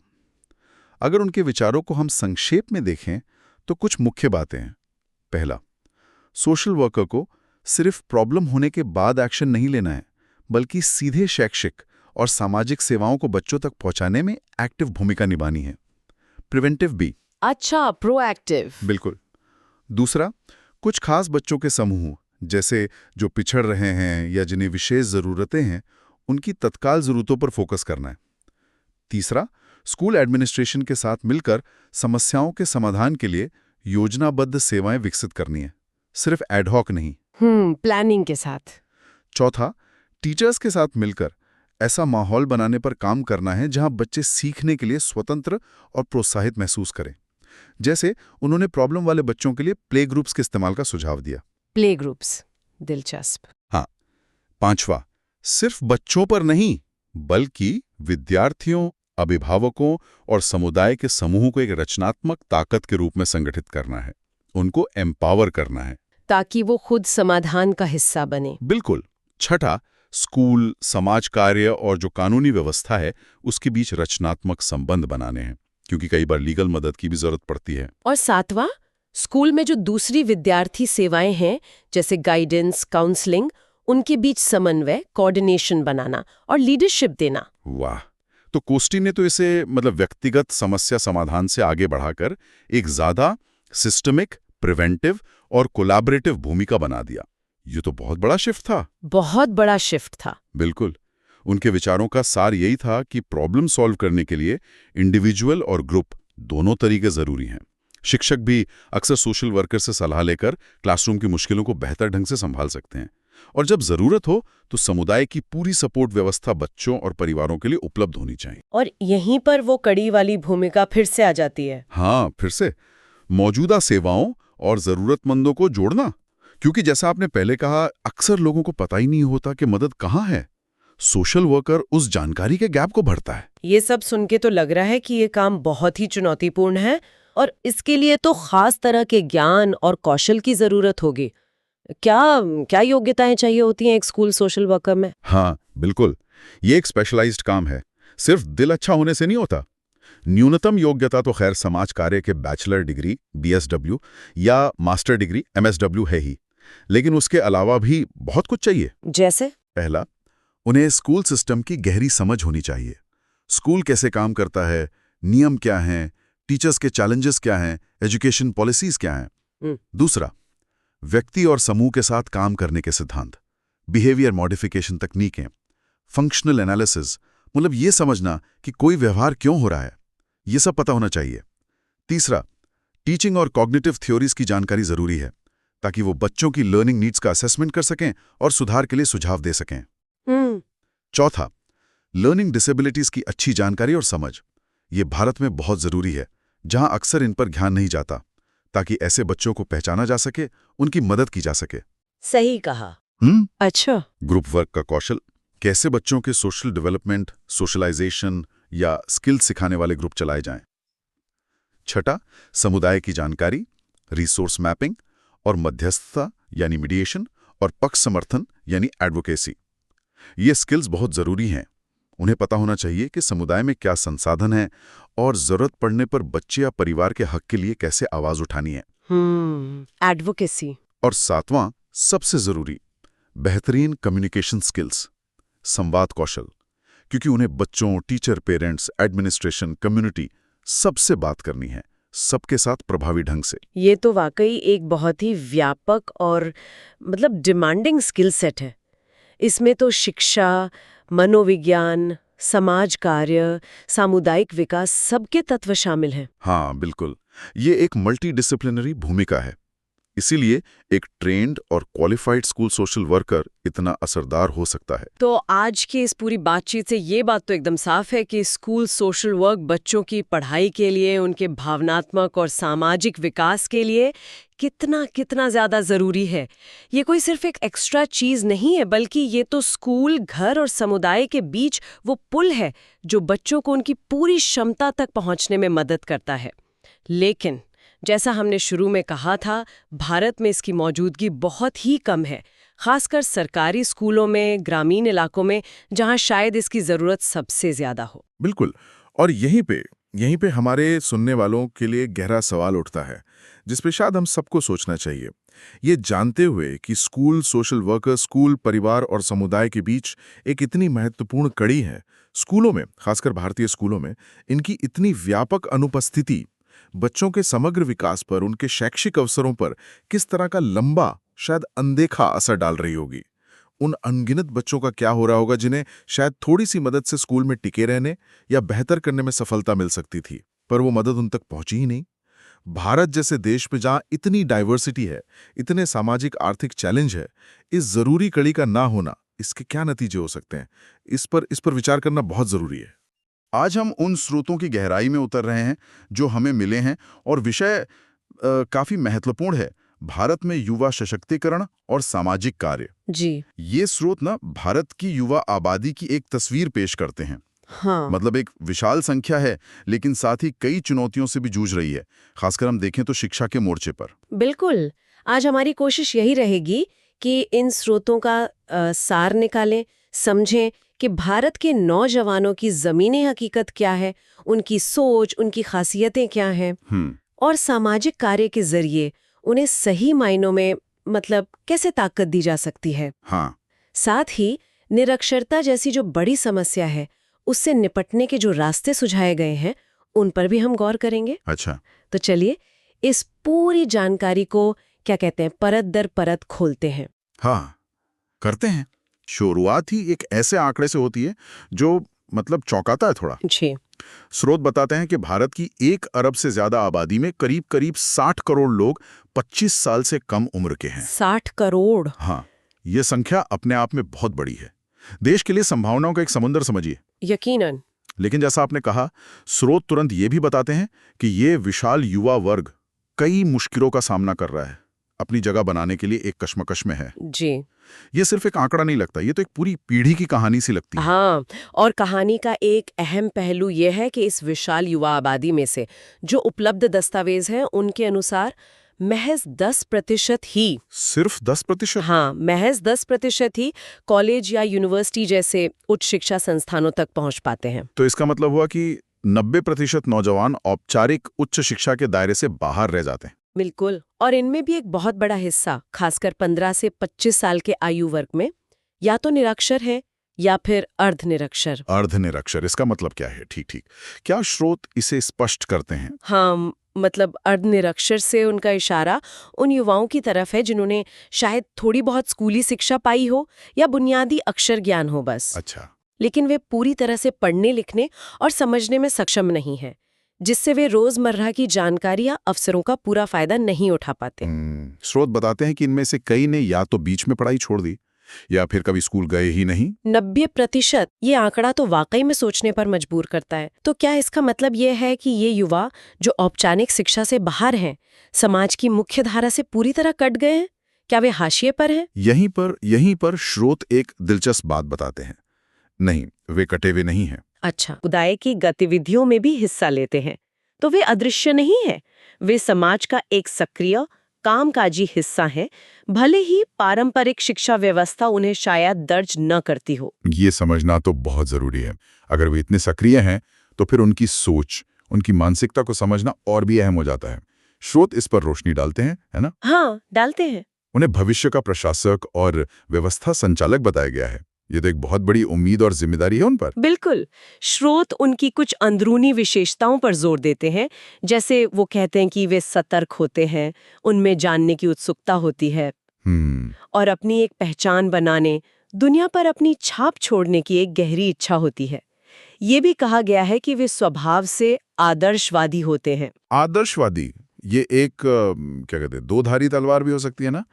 Speaker 3: अगर उनके विचारों को हम संक्षेप में देखें तो कुछ मुख्य बातें हैं। पहला, सोशल वर्कर को सिर्फ प्रॉब्लम होने के बाद एक्शन नहीं लेना है, बल्कि सीधे शैक्षिक और सामाजिक सेवाओं को बच्चों तक पहुंचाने में एक्टिव भूमिका निभानी है। प्रिवेंटिव भी।
Speaker 2: अच्छा, प्रोएक्टिव।
Speaker 3: बिल्कुल। दूसरा, कुछ खास बच्चों के समूह, जैसे जो पिछड़ रहे हैं या जिन्हें विशेष ज़रूरतें हैं, उनकी तत्काल ज़रूरतों पर फोकस करना है। तीसरा, स्कूल एडमिनिस्ट्रेशन के साथ मिलकर समस्याओं के समाधान के लिए योजनाबद्ध सेवाएं विकसित करनी है, सिर्फ एडहॉक नहीं।
Speaker 2: प्लानिंग के साथ।
Speaker 3: चौथा, टीचर्स के साथ मिलकर ऐसा माहौल बनाने पर काम करना है जहां बच्चे सीखने के लिए स्वतंत्र और प्रोत्साहित महसूस करें। जैसे उन्होंने प्रॉब्लम वाले बच्चों के लिए प्ले ग्रुप्स के इस्तेमाल का सुझाव दिया।
Speaker 2: प्ले ग्रुप्स, दिलचस्प।
Speaker 3: हाँ। पांचवा, सिर्फ बच्चों पर नहीं, बल्कि विद्यार्थियों, अभिभावकों और समुदाय के समूह को एक रचनात्मक ताकत के रूप में संगठित करना है, उनको एम्पावर करना है,
Speaker 2: ताकि वो खुद समाधान का हिस्सा बने।
Speaker 3: बिल्कुल। छठा, स्कूल, समाज कार्य और जो कानूनी व्यवस्था है उसके बीच रचनात्मक संबंध बनाने हैं, क्योंकि कई बार लीगल मदद की भी जरूरत पड़ती है।
Speaker 2: और सातवां, स्कूल में जो दूसरी विद्यार्थी सेवाएं हैं, जैसे गाइडेंस, काउंसलिंग, उनके बीच समन्वय, कोऑर्डिनेशन बनाना और लीडरशिप देना।
Speaker 3: वाह! तो कोस्टी ने तो इसे मतलब व्यक्तिगत समस्या समाधान से आगे बढ़ाकर एक ज्यादा सिस्टमिक, प्रिवेंटिव और कोलैबोरेटिव भूमिका बना दिया। ये तो बहुत बड़ा शिफ्ट था।
Speaker 2: बहुत बड़ा शिफ्ट था।
Speaker 3: बिल्कुल। उनके विचारों का सार यही था कि प्रॉब्लम सॉल्व करने के लिए इंडिविजुअल और ग्रुप दोनों तरीके जरूरी हैं। शिक्षक भी अक्सर सोशल वर्कर से सलाह लेकर क्लासरूम की मुश्किलों को बेहतर ढंग से संभाल सकते हैं, और जब जरूरत हो तो समुदाय की पूरी सपोर्ट व्यवस्था बच्चों और परिवारों के लिए उपलब्ध होनी चाहिए।
Speaker 2: और यहीं पर वो कड़ी वाली भूमिका फिर से आ जाती है।
Speaker 3: हाँ, फिर से मौजूदा सेवाओं और जरूरतमंदों को जोड़ना, क्योंकि जैसा आपने पहले कहा, अक्सर लोगों को पता ही नहीं होता कि मदद कहाँ है। सोशल वर्कर उस जानकारी के गैप को भरता है।
Speaker 2: ये सब सुन के तो लग रहा है कि ये काम बहुत ही चुनौतीपूर्ण है और इसके लिए तो खास तरह के ज्ञान और कौशल की जरूरत होगी। क्या योग्यताएं चाहिए होती हैं एक स्कूल सोशल वर्कर में?
Speaker 3: हाँ, बिल्कुल। ये एक स्पेशलाइज्ड काम है, सिर्फ दिल अच्छा होने से नहीं होता। न्यूनतम योग्यता तो खैर समाज कार्य के बैचलर डिग्री BSW या मास्टर डिग्री MSW है ही, लेकिन उसके अलावा भी बहुत कुछ चाहिए।
Speaker 2: जैसे?
Speaker 3: पहला, उन्हें स्कूल सिस्टम की गहरी समझ होनी चाहिए। स्कूल कैसे काम करता है, नियम क्या हैं, टीचर्स के चैलेंजेस क्या हैं, एजुकेशन पॉलिसीज क्या हैं। दूसरा, व्यक्ति और समूह के साथ काम करने के सिद्धांत, बिहेवियर मॉडिफिकेशन तकनीकें, फंक्शनल एनालिसिस, मतलब ये समझना कि कोई व्यवहार क्यों हो रहा है, ये सब पता होना चाहिए। तीसरा, टीचिंग और कॉग्निटिव थ्योरीज की जानकारी जरूरी है, ताकि वो बच्चों की लर्निंग नीड्स का असेसमेंट कर सकें और सुधार के लिए सुझाव दे सकें। चौथा, लर्निंग डिसेबिलिटीज की अच्छी जानकारी और समझ, ये भारत में बहुत जरूरी है, जहां अक्सर इन पर ध्यान नहीं जाता, ताकि ऐसे बच्चों को पहचाना जा सके, उनकी मदद की जा सके।
Speaker 2: सही कहा। अच्छा।
Speaker 3: ग्रुप वर्क का कौशल, कैसे बच्चों के सोशल डेवलपमेंट, सोशलाइजेशन या स्किल सिखाने वाले ग्रुप चलाए जाएं। छठा, समुदाय की जानकारी, रिसोर्स मैपिंग और मध्यस्थता यानी मीडिएशन और पक्ष समर्थन यानी एडवोकेसी। ये स्किल्स बहुत जरूरी हैं। उन्हें पता होना चाहिए कि समुदाय में क्या संसाधन है और जरूरत पड़ने पर बच्चे या परिवार के हक के लिए कैसे आवाज उठानी है।
Speaker 2: एडवोकेसी।
Speaker 3: और सातवां, सबसे जरूरी, बेहतरीन कम्युनिकेशन स्किल्स, संवाद कौशल, क्योंकि उन्हें बच्चों, टीचर, पेरेंट्स, एडमिनिस्ट्रेशन, कम्युनिटी सबसे बात करनी है, सबके साथ प्रभावी ढंग से।
Speaker 2: ये तो वाकई एक बहुत ही व्यापक और मतलब डिमांडिंग स्किल सेट है। इसमें तो शिक्षा, मनोविज्ञान, समाज कार्य, सामुदायिक विकास सबके तत्व शामिल हैं।
Speaker 3: हाँ, बिल्कुल। ये एक मल्टी-डिसिप्लिनरी भूमिका है। इसीलिए एक ट्रेन्ड और क्वालिफाइड स्कूल सोशल वर्कर इतना असरदार हो सकता है।
Speaker 2: तो आज की इस पूरी बातचीत से ये बात तो एकदम साफ है कि स्कूल सोशल वर्क बच्चों की पढ़ाई के लिए, उनके भावनात्मक और सामाजिक विकास के लिए कितना ज्यादा जरूरी है। ये कोई सिर्फ एक एक्स्ट्रा चीज नहीं है, बल्कि ये तो स्कूल, घर और समुदाय के बीच वो पुल है जो बच्चों को उनकी पूरी क्षमता तक पहुंचने में मदद करता है। लेकिन जैसा हमने शुरू में कहा था, भारत में इसकी मौजूदगी बहुत ही कम है, खासकर सरकारी स्कूलों में, ग्रामीण इलाकों में, जहां शायद इसकी जरूरत सबसे ज्यादा हो।
Speaker 3: बिल्कुल। और यहीं पे हमारे सुनने वालों के लिए गहरा सवाल उठता है, जिस पे शायद हम सबको सोचना चाहिए। ये जानते हुए कि स्कूल सोशल वर्कर स्कूल, परिवार और समुदाय के बीच एक इतनी महत्वपूर्ण कड़ी है, स्कूलों में, खासकर भारतीय स्कूलों में, इनकी इतनी व्यापक अनुपस्थिति बच्चों के समग्र विकास पर, उनके शैक्षिक अवसरों पर किस तरह का लंबा, शायद अनदेखा असर डाल रही होगी। उन अनगिनत बच्चों का क्या हो रहा होगा जिन्हें शायद थोड़ी सी मदद से स्कूल में टिके रहने या बेहतर करने में सफलता मिल सकती थी, पर वो मदद उन तक पहुंची ही नहीं। भारत जैसे देश में जहां इतनी डाइवर्सिटी है, इतने सामाजिक आर्थिक चैलेंज है, इस जरूरी कड़ी का ना होना, इसके क्या नतीजे हो सकते हैं, इस पर विचार करना बहुत जरूरी है। आज हम उन स्रोतों की गहराई में उतर रहे हैं जो हमें मिले हैं, और विषय काफी महत्वपूर्ण है, भारत में युवा सशक्तिकरण और सामाजिक कार्य।
Speaker 2: जी।
Speaker 3: ये स्रोत ना भारत की युवा आबादी की एक तस्वीर पेश करते हैं।
Speaker 2: हाँ।
Speaker 3: मतलब एक विशाल संख्या है, लेकिन साथ ही कई चुनौतियों से भी जूझ रही है, खासकर हम देखें तो शिक्षा के मोर्चे पर।
Speaker 2: बिल्कुल। आज हमारी कोशिश यही रहेगी कि इन स्रोतों का सार निकालें, समझें कि भारत के नौजवानों की ज़मीनी हकीकत क्या है, उनकी सोच, उनकी खासियतें क्या हैं, और सामाजिक कार्य के जरिए उन्हें सही मायनों में मतलब कैसे ताकत दी जा सकती है।
Speaker 3: हाँ।
Speaker 2: साथ ही निरक्षरता जैसी जो बड़ी समस्या है, उससे निपटने के जो रास्ते सुझाए गए हैं, उन पर भी हम गौर करेंगे।
Speaker 3: अच्छा।
Speaker 2: तो चलिए इस पूरी जानकारी को क्या कहते हैं, परत दर परत खोलते हैं।
Speaker 3: हाँ, करते हैं। शुरुआत ही एक ऐसे आंकड़े से होती है जो मतलब चौंकाता है थोड़ा।
Speaker 2: जी।
Speaker 3: स्रोत बताते हैं कि भारत की 1 अरब से ज्यादा आबादी में करीब 60 करोड़ लोग 25 साल से कम उम्र के हैं।
Speaker 2: 60 करोड़।
Speaker 3: हाँ, ये संख्या अपने आप में बहुत बड़ी है। देश के लिए संभावनाओं का एक समुद्र समझिए।
Speaker 2: यकीनन।
Speaker 3: लेकिन जैसा आपने कहा, स्रोत तुरंत ये भी बताते हैं कि ये विशाल युवा वर्ग कई मुश्किलों का सामना कर रहा है, अपनी जगह बनाने के लिए एक कश्मकश में है।
Speaker 2: जी।
Speaker 3: ये सिर्फ एक आंकड़ा नहीं लगता, ये तो एक पूरी पीढ़ी की कहानी सी लगती है।
Speaker 2: हाँ, और कहानी का एक अहम पहलू यह है कि इस विशाल युवा आबादी में से जो उपलब्ध दस्तावेज हैं, उनके अनुसार महज 10% ही,
Speaker 3: सिर्फ 10%?
Speaker 2: हाँ, महज 10% ही कॉलेज या यूनिवर्सिटी जैसे उच्च शिक्षा संस्थानों तक पहुंच पाते हैं।
Speaker 3: तो इसका मतलब हुआ कि 90% नौजवान औपचारिक उच्च शिक्षा के दायरे से बाहर रह जाते हैं।
Speaker 2: बिल्कुल। और इनमें भी एक बहुत बड़ा हिस्सा, खासकर 15 से 25 साल के आयु वर्ग में, या तो निरक्षर है या फिर अर्धनिरक्षर।
Speaker 3: अर्धनिरक्षर, इसका मतलब क्या है? ठीक। क्या स्रोत इसे स्पष्ट करते हैं?
Speaker 2: हाँ, मतलब अर्धनिरक्षर से उनका इशारा उन युवाओं की तरफ है जिन्होंने शायद थोड़ी बहुत स्कूली शिक्षा पाई हो या बुनियादी अक्षर ज्ञान हो बस।
Speaker 3: अच्छा।
Speaker 2: लेकिन वे पूरी तरह से पढ़ने, लिखने और समझने में सक्षम नहीं है, जिससे वे रोजमर्रा की जानकारी या अवसरों का पूरा फायदा नहीं उठा पाते।
Speaker 3: स्रोत बताते हैं कि इनमें से कई ने या तो बीच में पढ़ाई छोड़ दी या फिर कभी स्कूल गए ही नहीं।
Speaker 2: 90%। ये आंकड़ा तो वाकई में सोचने पर मजबूर करता है। तो क्या इसका मतलब ये है कि ये युवा जो औपचारिक शिक्षा से बाहर हैं, समाज की मुख्य धारा से पूरी तरह कट गए हैं? क्या वे हाशिए पर हैं?
Speaker 3: यहीं पर स्रोत एक दिलचस्प बात बताते हैं। नहीं, वे कटे हुए नहीं हैं।
Speaker 2: अच्छा, समुदाय की गतिविधियों में भी हिस्सा लेते हैं, तो वे अदृश्य नहीं है। वे समाज का एक सक्रिय कामकाजी हिस्सा है, भले ही पारंपरिक शिक्षा व्यवस्था उन्हें शायद दर्ज न करती हो।
Speaker 3: ये समझना तो बहुत जरूरी है। अगर वे इतने सक्रिय हैं तो फिर उनकी सोच, उनकी मानसिकता को समझना और भी अहम हो जाता है। स्रोत इस पर रोशनी डालते हैं, है ना?
Speaker 2: हाँ, डालते हैं।
Speaker 3: उन्हें भविष्य का प्रशासक और व्यवस्था संचालक बताया गया है। ये तो एक बहुत बड़ी उम्मीद और जिम्मेदारी है उन पर।
Speaker 2: बिल्कुल। स्रोत उनकी कुछ अंदरूनी विशेषताओं पर जोर देते हैं, जैसे वो कहते हैं कि वे सतर्क होते हैं, उनमें जानने की उत्सुकता होती है और अपनी एक पहचान बनाने, दुनिया पर अपनी छाप छोड़ने की एक गहरी इच्छा होती है। ये भी कहा गया है कि वे स्वभाव से आदर्शवादी होते हैं।
Speaker 3: आदर्शवादी, ये एक क्या कहते हैं, दो धारी तलवार भी हो सकती है ना?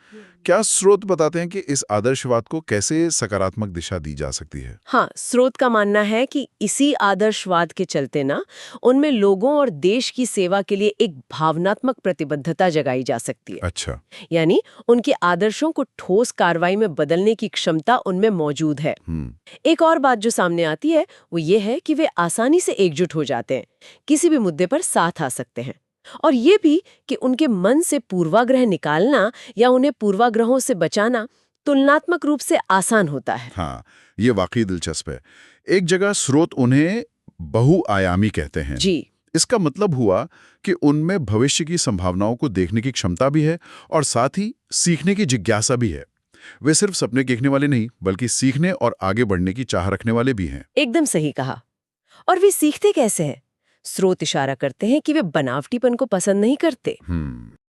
Speaker 3: क्या स्रोत बताते हैं कि इस आदर्शवाद को कैसे सकारात्मक दिशा दी जा सकती है?
Speaker 2: हाँ, स्रोत का मानना है कि इसी आदर्शवाद के चलते ना उनमें लोगों और देश की सेवा के लिए एक भावनात्मक प्रतिबद्धता जगाई जा सकती है।
Speaker 3: अच्छा।
Speaker 2: यानी उनके आदर्शों को ठोस कार्रवाई में बदलने की क्षमता उनमें मौजूद है। एक और बात जो सामने आती है वो ये है कि वे आसानी से एकजुट हो जाते हैं, किसी भी मुद्दे पर साथ आ सकते हैं। और ये भी कि उनके मन से पूर्वाग्रह निकालना या उन्हें पूर्वाग्रहों से बचाना तुलनात्मक रूप से आसान होता है।
Speaker 3: हाँ, ये वाकई दिलचस्प है। एक जगह स्रोत उन्हें बहुआयामी कहते हैं।
Speaker 2: जी।
Speaker 3: इसका मतलब हुआ कि उनमें भविष्य की संभावनाओं को देखने की क्षमता भी है और साथ ही सीखने की जिज्ञासा भी है। वे सिर्फ सपने देखने वाले नहीं, बल्कि सीखने और आगे बढ़ने की चाह रखने वाले भी हैं।
Speaker 2: एकदम सही कहा। और वे सीखते कैसे हैं? स्रोत इशारा करते हैं कि वे बनावटीपन को पसंद नहीं करते।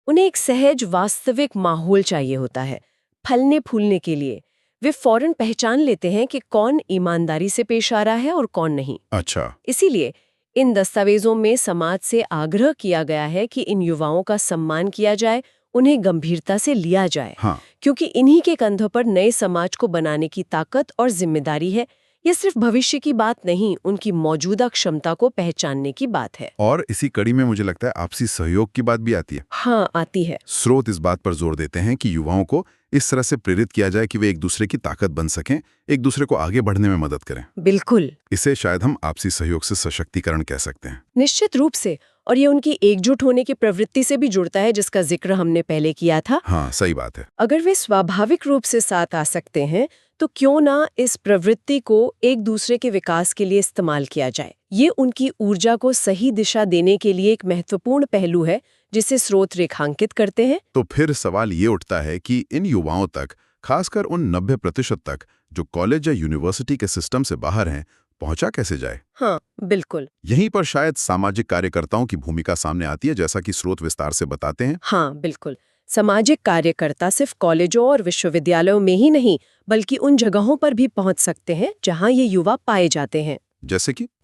Speaker 2: उन्हें एक सहज वास्तविक माहौल चाहिए होता है फलने फूलने के लिए। वे फौरन पहचान लेते हैं कि कौन ईमानदारी से पेश आ रहा है और कौन नहीं।
Speaker 3: अच्छा।
Speaker 2: इसीलिए इन दस्तावेजों में समाज से आग्रह किया गया है कि इन युवाओं का सम्मान किया जाए, उन्हें गंभीरता से लिया जाए।
Speaker 3: हाँ।
Speaker 2: क्योंकि इन्हीं के कंधों पर नए समाज को बनाने की ताकत और जिम्मेदारी है। ये सिर्फ भविष्य की बात नहीं, उनकी मौजूदा क्षमता को पहचानने की बात है।
Speaker 3: और इसी कड़ी में मुझे लगता है आपसी सहयोग की बात भी आती है।
Speaker 2: हाँ, आती है।
Speaker 3: स्रोत इस बात पर जोर देते हैं कि युवाओं को इस तरह से प्रेरित किया जाए कि वे एक दूसरे की ताकत बन सकें, एक दूसरे को आगे बढ़ने में मदद करें।
Speaker 2: बिल्कुल।
Speaker 3: इसे शायद हम आपसी सहयोग से सशक्तिकरण कह सकते हैं।
Speaker 2: निश्चित रूप से। और ये उनकी एकजुट होने की प्रवृत्ति से भी जुड़ता है, जिसका जिक्र हमने पहले किया था।
Speaker 3: हाँ, सही बात है।
Speaker 2: अगर वे स्वाभाविक रूप से साथ आ सकते हैं तो क्यों ना इस प्रवृत्ति को एक दूसरे के विकास के लिए इस्तेमाल किया जाए। ये उनकी ऊर्जा को सही दिशा देने के लिए एक महत्वपूर्ण पहलू है जिसे स्रोत रेखांकित करते हैं।
Speaker 3: तो फिर सवाल ये उठता है कि इन युवाओं तक, खासकर उन 90% तक जो कॉलेज या यूनिवर्सिटी के सिस्टम से बाहर हैं, पहुंचा कैसे जाए?
Speaker 2: हाँ, बिल्कुल।
Speaker 3: यहीं पर शायद सामाजिक कार्यकर्ताओं की भूमिका सामने आती है, जैसा कि स्रोत विस्तार से बताते हैं।
Speaker 2: हाँ, बिल्कुल। सामाजिक कार्यकर्ता सिर्फ कॉलेजों और विश्वविद्यालयों में ही नहीं, बल्कि उन जगहों पर भी पहुंच सकते हैं जहां ये युवा पाए जाते हैं।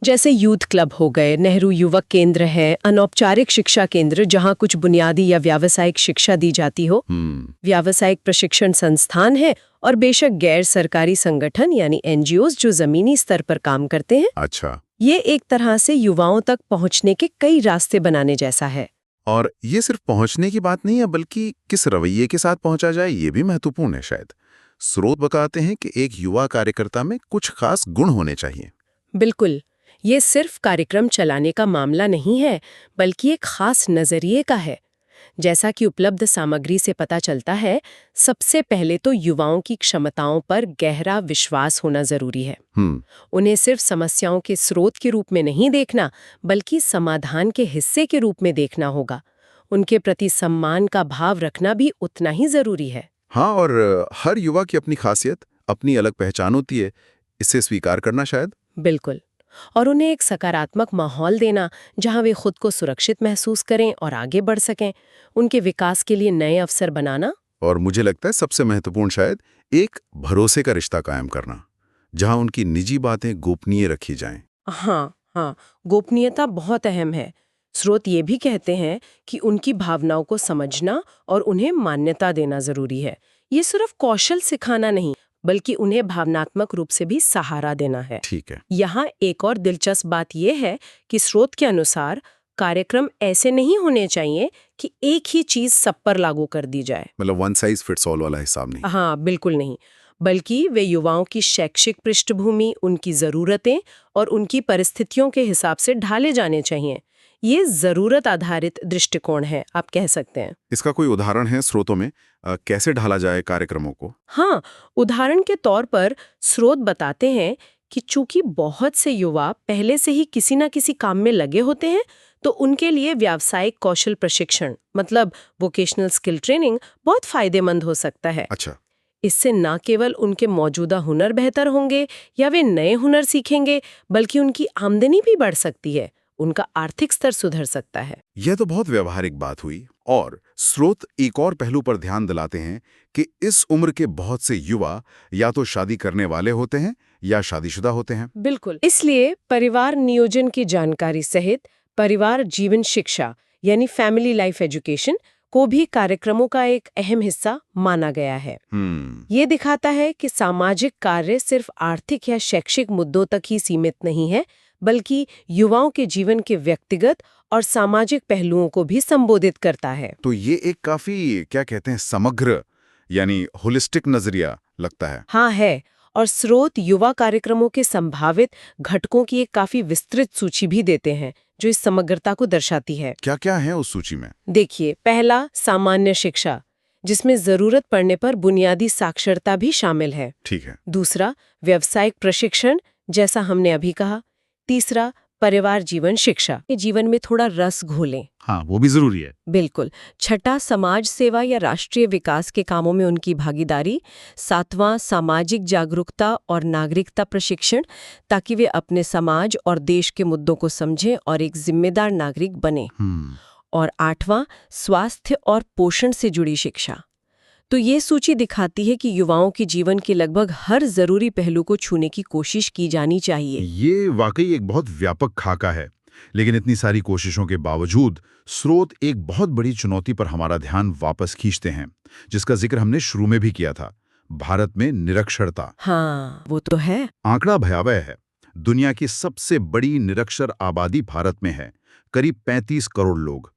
Speaker 2: जैसे यूथ क्लब हो गए, नेहरू युवक केंद्र है, अनौपचारिक शिक्षा केंद्र जहां कुछ बुनियादी या व्यावसायिक शिक्षा दी जाती हो, व्यावसायिक प्रशिक्षण संस्थान है, और बेशक गैर सरकारी संगठन यानी एनजीओज जो जमीनी स्तर पर काम करते हैं।
Speaker 3: अच्छा।
Speaker 2: ये एक तरह से युवाओं तक पहुंचने के कई रास्ते बनाने जैसा है।
Speaker 3: और ये सिर्फ पहुंचने की बात नहीं है, बल्कि किस रवैये के साथ पहुंचा जाए ये भी महत्वपूर्ण है शायद। स्रोत बताते हैं कि एक युवा कार्यकर्ता में कुछ खास गुण होने चाहिए।
Speaker 2: बिल्कुल। ये सिर्फ कार्यक्रम चलाने का मामला नहीं है, बल्कि एक खास नजरिए का है। जैसा कि उपलब्ध सामग्री से पता चलता है, सबसे पहले तो युवाओं की क्षमताओं पर गहरा विश्वास होना जरूरी है। उन्हें सिर्फ समस्याओं के स्रोत के रूप में नहीं देखना, बल्कि समाधान के हिस्से के रूप में देखना होगा। उनके प्रति सम्मान का भाव रखना भी उतना ही जरूरी है।
Speaker 3: हाँ, और हर युवा की अपनी खासियत, अपनी अलग पहचान होती है, इसे स्वीकार करना शायद।
Speaker 2: बिल्कुल। और उन्हें एक सकारात्मक माहौल देना जहां वे खुद को सुरक्षित महसूस करें और आगे बढ़ सकें, उनके विकास के लिए नए अवसर बनाना।
Speaker 3: और मुझे लगता है सबसे महत्वपूर्ण शायद एक भरोसे का रिश्ता कायम करना, जहां उनकी निजी बातें गोपनीय रखी जाएं।
Speaker 2: हाँ, गोपनीयता बहुत अहम है। स्रोत ये भी कहते हैं कि उनकी भावनाओं को समझना और उन्हें मान्यता देना जरूरी है। ये सिर्फ कौशल सिखाना नहीं, बल्कि उन्हें भावनात्मक रूप से भी सहारा देना है।
Speaker 3: ठीक है।
Speaker 2: यहाँ एक और दिलचस्प बात यह है कि स्रोत के अनुसार कार्यक्रम ऐसे नहीं होने चाहिए कि एक ही चीज सब पर लागू कर दी जाए।
Speaker 3: मतलब वन साइज फिट्स ऑल वाला हिसाब नहीं।
Speaker 2: हाँ, बिल्कुल नहीं, बल्कि वे युवाओं की शैक्षिक पृष्ठभूमि, उनकी जरूरतें और उनकी परिस्थितियों के हिसाब से ढाले जाने चाहिए। ये जरूरत आधारित दृष्टिकोण है, आप कह सकते हैं।
Speaker 3: इसका कोई उदाहरण है स्रोतों में कैसे ढाला जाए कार्यक्रमों को?
Speaker 2: हाँ, उदाहरण के तौर पर स्रोत बताते हैं कि चूंकि बहुत से युवा पहले से ही किसी न किसी काम में लगे होते हैं, तो उनके लिए व्यावसायिक कौशल प्रशिक्षण मतलब वोकेशनल स्किल ट्रेनिंग बहुत फायदेमंद हो सकता है।
Speaker 3: अच्छा।
Speaker 2: इससे न केवल उनके मौजूदा हुनर बेहतर होंगे या वे नए हुनर सीखेंगे, बल्कि उनकी आमदनी भी बढ़ सकती है, उनका आर्थिक स्तर सुधर सकता है।
Speaker 3: यह तो बहुत व्यवहारिक बात हुई। और स्रोत एक और पहलू पर ध्यान दिलाते हैं कि इस उम्र के बहुत से युवा या तो शादी करने वाले होते हैं या शादीशुदा होते हैं।
Speaker 2: बिल्कुल, इसलिए परिवार नियोजन की जानकारी सहित परिवार जीवन शिक्षा यानी फैमिली लाइफ एजुकेशन को भी कार्यक्रमों का एक अहम हिस्सा माना गया है। ये दिखाता है कि सामाजिक कार्य सिर्फ आर्थिक या शैक्षिक मुद्दों तक ही सीमित नहीं है, बल्कि युवाओं के जीवन के व्यक्तिगत और सामाजिक पहलुओं को भी संबोधित करता है।
Speaker 3: तो ये एक काफी क्या कहते हैं समग्र यानी होलिस्टिक नजरिया लगता है।
Speaker 2: हाँ है, और स्रोत युवा कार्यक्रमों के संभावित घटकों की एक काफी विस्तृत सूची भी देते हैं जो इस समग्रता को दर्शाती है।
Speaker 3: क्या क्या है उस सूची में?
Speaker 2: देखिए, पहला सामान्य शिक्षा, जिसमें जरूरत पड़ने पर बुनियादी साक्षरता भी शामिल है।
Speaker 3: ठीक है।
Speaker 2: दूसरा, व्यावसायिक प्रशिक्षण, जैसा हमने अभी कहा। तीसरा, परिवार जीवन शिक्षा, के जीवन में थोड़ा रस घोलें।
Speaker 3: हाँ, वो भी जरूरी है।
Speaker 2: बिल्कुल। छठा, समाज सेवा या राष्ट्रीय विकास के कामों में उनकी भागीदारी। सातवां, सामाजिक जागरूकता और नागरिकता प्रशिक्षण, ताकि वे अपने समाज और देश के मुद्दों को समझें और एक जिम्मेदार नागरिक बने। और आठवां, स्वास्थ्य और पोषण से जुड़ी शिक्षा। तो ये सूची दिखाती है कि युवाओं के जीवन के लगभग हर जरूरी पहलू को छूने की कोशिश की जानी चाहिए।
Speaker 3: ये वाकई एक बहुत व्यापक खाका है, लेकिन इतनी सारी कोशिशों के बावजूद स्रोत एक बहुत बड़ी चुनौती पर हमारा ध्यान वापस खींचते हैं, जिसका जिक्र हमने शुरू में भी किया था, भारत में निरक्षरता।
Speaker 2: हाँ, वो तो है।
Speaker 3: आंकड़ा भयावह है। दुनिया की सबसे बड़ी निरक्षर आबादी भारत में है, करीब 35 करोड़ लोग।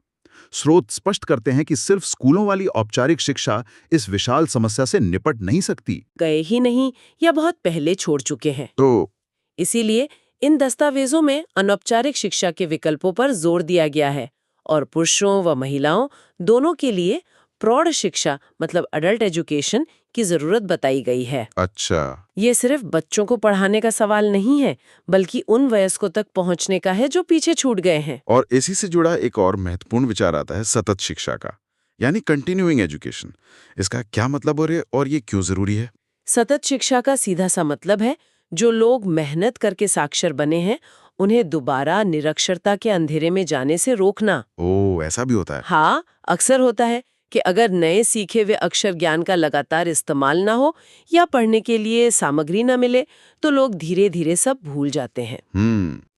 Speaker 3: स्रोत स्पष्ट करते हैं कि सिर्फ स्कूलों वाली औपचारिक शिक्षा इस विशाल समस्या से निपट नहीं सकती।
Speaker 2: गए ही नहीं या बहुत पहले छोड़ चुके हैं।
Speaker 3: तो
Speaker 2: इसीलिए इन दस्तावेजों में अनौपचारिक शिक्षा के विकल्पों पर जोर दिया गया है और पुरुषों व महिलाओं दोनों के लिए प्रौढ़ शिक्षा मतलब अडल्ट एजुकेशन की जरूरत बताई गई है।
Speaker 3: अच्छा।
Speaker 2: ये सिर्फ बच्चों को पढ़ाने का सवाल नहीं है, बल्कि उन वयस्कों तक पहुंचने का है जो पीछे छूट गए हैं।
Speaker 3: और इसी से जुड़ा एक और महत्वपूर्ण विचार आता है सतत शिक्षा का, यानी कंटिन्यूइंग एजुकेशन। इसका क्या मतलब और ये क्यों जरूरी है?
Speaker 2: सतत शिक्षा का सीधा सा मतलब है जो लोग मेहनत करके साक्षर बने हैं उन्हें दोबारा निरक्षरता के अंधेरे में जाने से रोकना।
Speaker 3: ओह, ऐसा भी होता है?
Speaker 2: हाँ, अक्सर होता है कि अगर नए सीखे हुए अक्षर ज्ञान का लगातार इस्तेमाल ना हो या पढ़ने के लिए सामग्री ना मिले तो लोग धीरे धीरे सब भूल जाते हैं।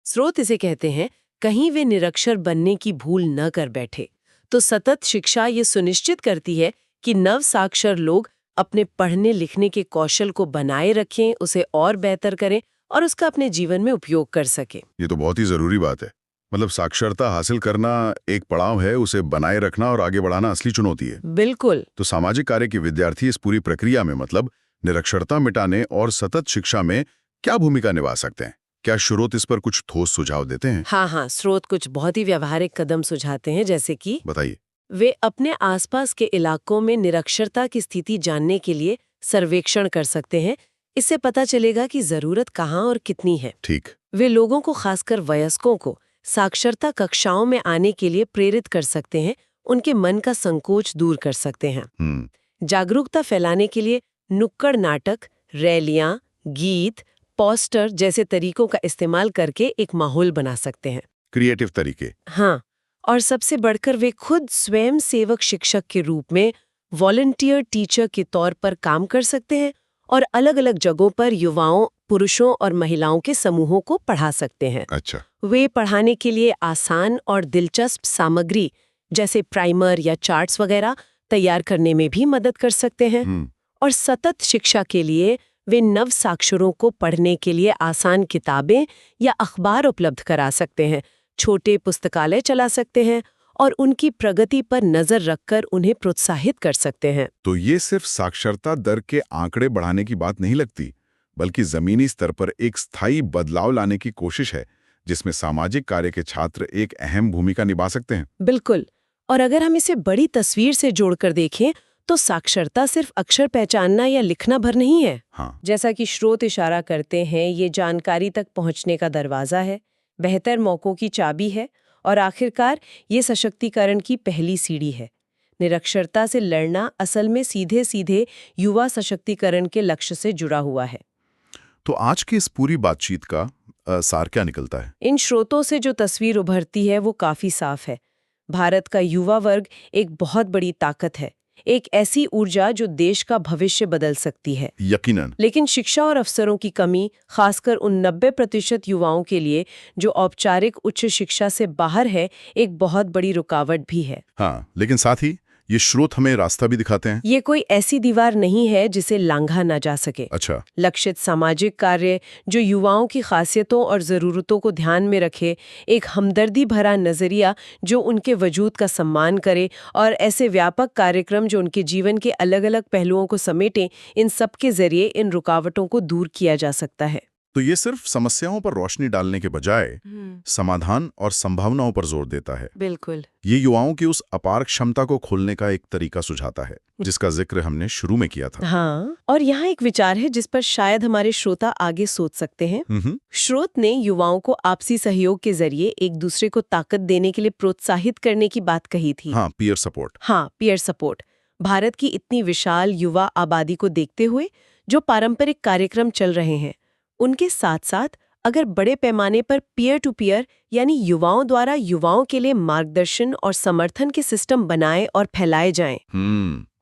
Speaker 2: स्रोत इसे कहते हैं कहीं वे निरक्षर बनने की भूल न कर बैठे। तो सतत शिक्षा ये सुनिश्चित करती है कि नव साक्षर लोग अपने पढ़ने लिखने के कौशल को बनाए रखें, उसे और बेहतर करें और उसका अपने जीवन में उपयोग कर सके।
Speaker 3: ये तो बहुत ही जरूरी बात है। मतलब साक्षरता हासिल करना एक पड़ाव है, उसे बनाए रखना और आगे बढ़ाना असली चुनौती है।
Speaker 2: बिल्कुल।
Speaker 3: तो सामाजिक कार्य के विद्यार्थी इस पूरी प्रक्रिया में मतलब निरक्षरता मिटाने और सतत शिक्षा में क्या भूमिका निभा सकते हैं? क्या स्रोत इस पर कुछ ठोस सुझाव देते हैं?
Speaker 2: हाँ, स्रोत कुछ बहुत ही व्यवहारिक कदम सुझाते हैं, जैसे कि
Speaker 3: बताइए।
Speaker 2: वे अपने आसपास के इलाकों में निरक्षरता की स्थिति जानने के लिए सर्वेक्षण कर सकते हैं। इससे पता चलेगा कि जरूरत कहाँ और कितनी है।
Speaker 3: ठीक।
Speaker 2: वे लोगों को, खासकर वयस्कों को, साक्षरता कक्षाओं में आने के लिए प्रेरित कर सकते हैं, उनके मन का संकोच दूर कर सकते हैं। जागरूकता फैलाने के लिए नुक्कड़ नाटक, रैलियां, गीत, पोस्टर जैसे तरीकों का इस्तेमाल करके एक माहौल बना सकते हैं।
Speaker 3: क्रिएटिव तरीके।
Speaker 2: हाँ, और सबसे बढ़कर वे खुद स्वयं सेवक शिक्षक के रूप में वॉलंटियर टीचर के तौर पर काम कर सकते हैं और अलग अलग जगहों पर युवाओं, पुरुषों और महिलाओं के समूहों को पढ़ा सकते हैं।
Speaker 3: अच्छा।
Speaker 2: वे पढ़ाने के लिए आसान और दिलचस्प सामग्री जैसे प्राइमर या चार्ट्स वगैरह तैयार करने में भी मदद कर सकते हैं। और सतत शिक्षा के लिए वे नव साक्षरों को पढ़ने के लिए आसान किताबें या अखबार उपलब्ध करा सकते हैं, छोटे पुस्तकालय चला सकते हैं और उनकी प्रगति पर नजर रखकर उन्हें प्रोत्साहित कर सकते हैं।
Speaker 3: तो ये सिर्फ साक्षरता दर के आंकड़े बढ़ाने की बात नहीं लगती, बल्कि जमीनी स्तर पर एक स्थायी बदलाव लाने की कोशिश है, जिसमें सामाजिक कार्य के छात्र एक अहम भूमिका निभा सकते हैं।
Speaker 2: बिल्कुल। और अगर हम इसे बड़ी तस्वीर से जोड़कर देखें तो साक्षरता सिर्फ अक्षर पहचानना या लिखना भर नहीं है।
Speaker 3: हाँ,
Speaker 2: जैसा कि स्रोत इशारा करते हैं, ये जानकारी तक पहुंचने का दरवाजा है, बेहतर मौकों की चाबी है और आखिरकार ये सशक्तिकरण की पहली सीढ़ी है। निरक्षरता से लड़ना असल में सीधे सीधे युवा सशक्तिकरण के लक्ष्य से जुड़ा हुआ है।
Speaker 3: तो आज की इस पूरी बातचीत का सार क्या निकलता है?
Speaker 2: इन स्रोतों से जो तस्वीर उभरती है वो काफी साफ है। भारत का युवा वर्ग एक बहुत बड़ी ताकत है, एक ऐसी ऊर्जा जो देश का भविष्य बदल सकती है।
Speaker 3: यकीनन।
Speaker 2: लेकिन शिक्षा और अवसरों की कमी, खासकर उन 90% युवाओं के लिए जो औपचारिक उच्च शिक्षा से बाहर है, एक बहुत बड़ी रुकावट भी है।
Speaker 3: हाँ, लेकिन साथ ही ये स्रोत हमें रास्ता भी दिखाते हैं।
Speaker 2: ये कोई ऐसी दीवार नहीं है जिसे लांघा ना जा सके।
Speaker 3: अच्छा,
Speaker 2: लक्षित सामाजिक कार्य जो युवाओं की खासियतों और ज़रूरतों को ध्यान में रखे, एक हमदर्दी भरा नज़रिया जो उनके वजूद का सम्मान करे और ऐसे व्यापक कार्यक्रम जो उनके जीवन के अलग-अलग पहलुओं को समेटें, इन सब के जरिए इन रुकावटों को दूर किया जा सकता है।
Speaker 3: तो ये सिर्फ समस्याओं पर रोशनी डालने के बजाय समाधान और संभावनाओं पर जोर देता है।
Speaker 2: बिल्कुल।
Speaker 3: ये युवाओं की उस अपार क्षमता को खोलने का एक तरीका सुझाता है, जिसका जिक्र हमने शुरू में किया था।
Speaker 2: हाँ, और यहाँ एक विचार है जिस पर शायद हमारे श्रोता आगे सोच सकते हैं। स्रोत ने युवाओं को आपसी सहयोग के जरिए एक दूसरे को ताकत देने के लिए प्रोत्साहित करने की बात कही थी।
Speaker 3: हाँ, पीयर सपोर्ट।
Speaker 2: हाँ, पीयर सपोर्ट। भारत की इतनी विशाल युवा आबादी को देखते हुए जो पारंपरिक कार्यक्रम चल रहे हैं, उनके साथ साथ अगर बड़े पैमाने पर पीयर टू पीयर यानी युवाओं द्वारा युवाओं के लिए मार्गदर्शन और समर्थन के सिस्टम बनाए और फैलाए जाएं,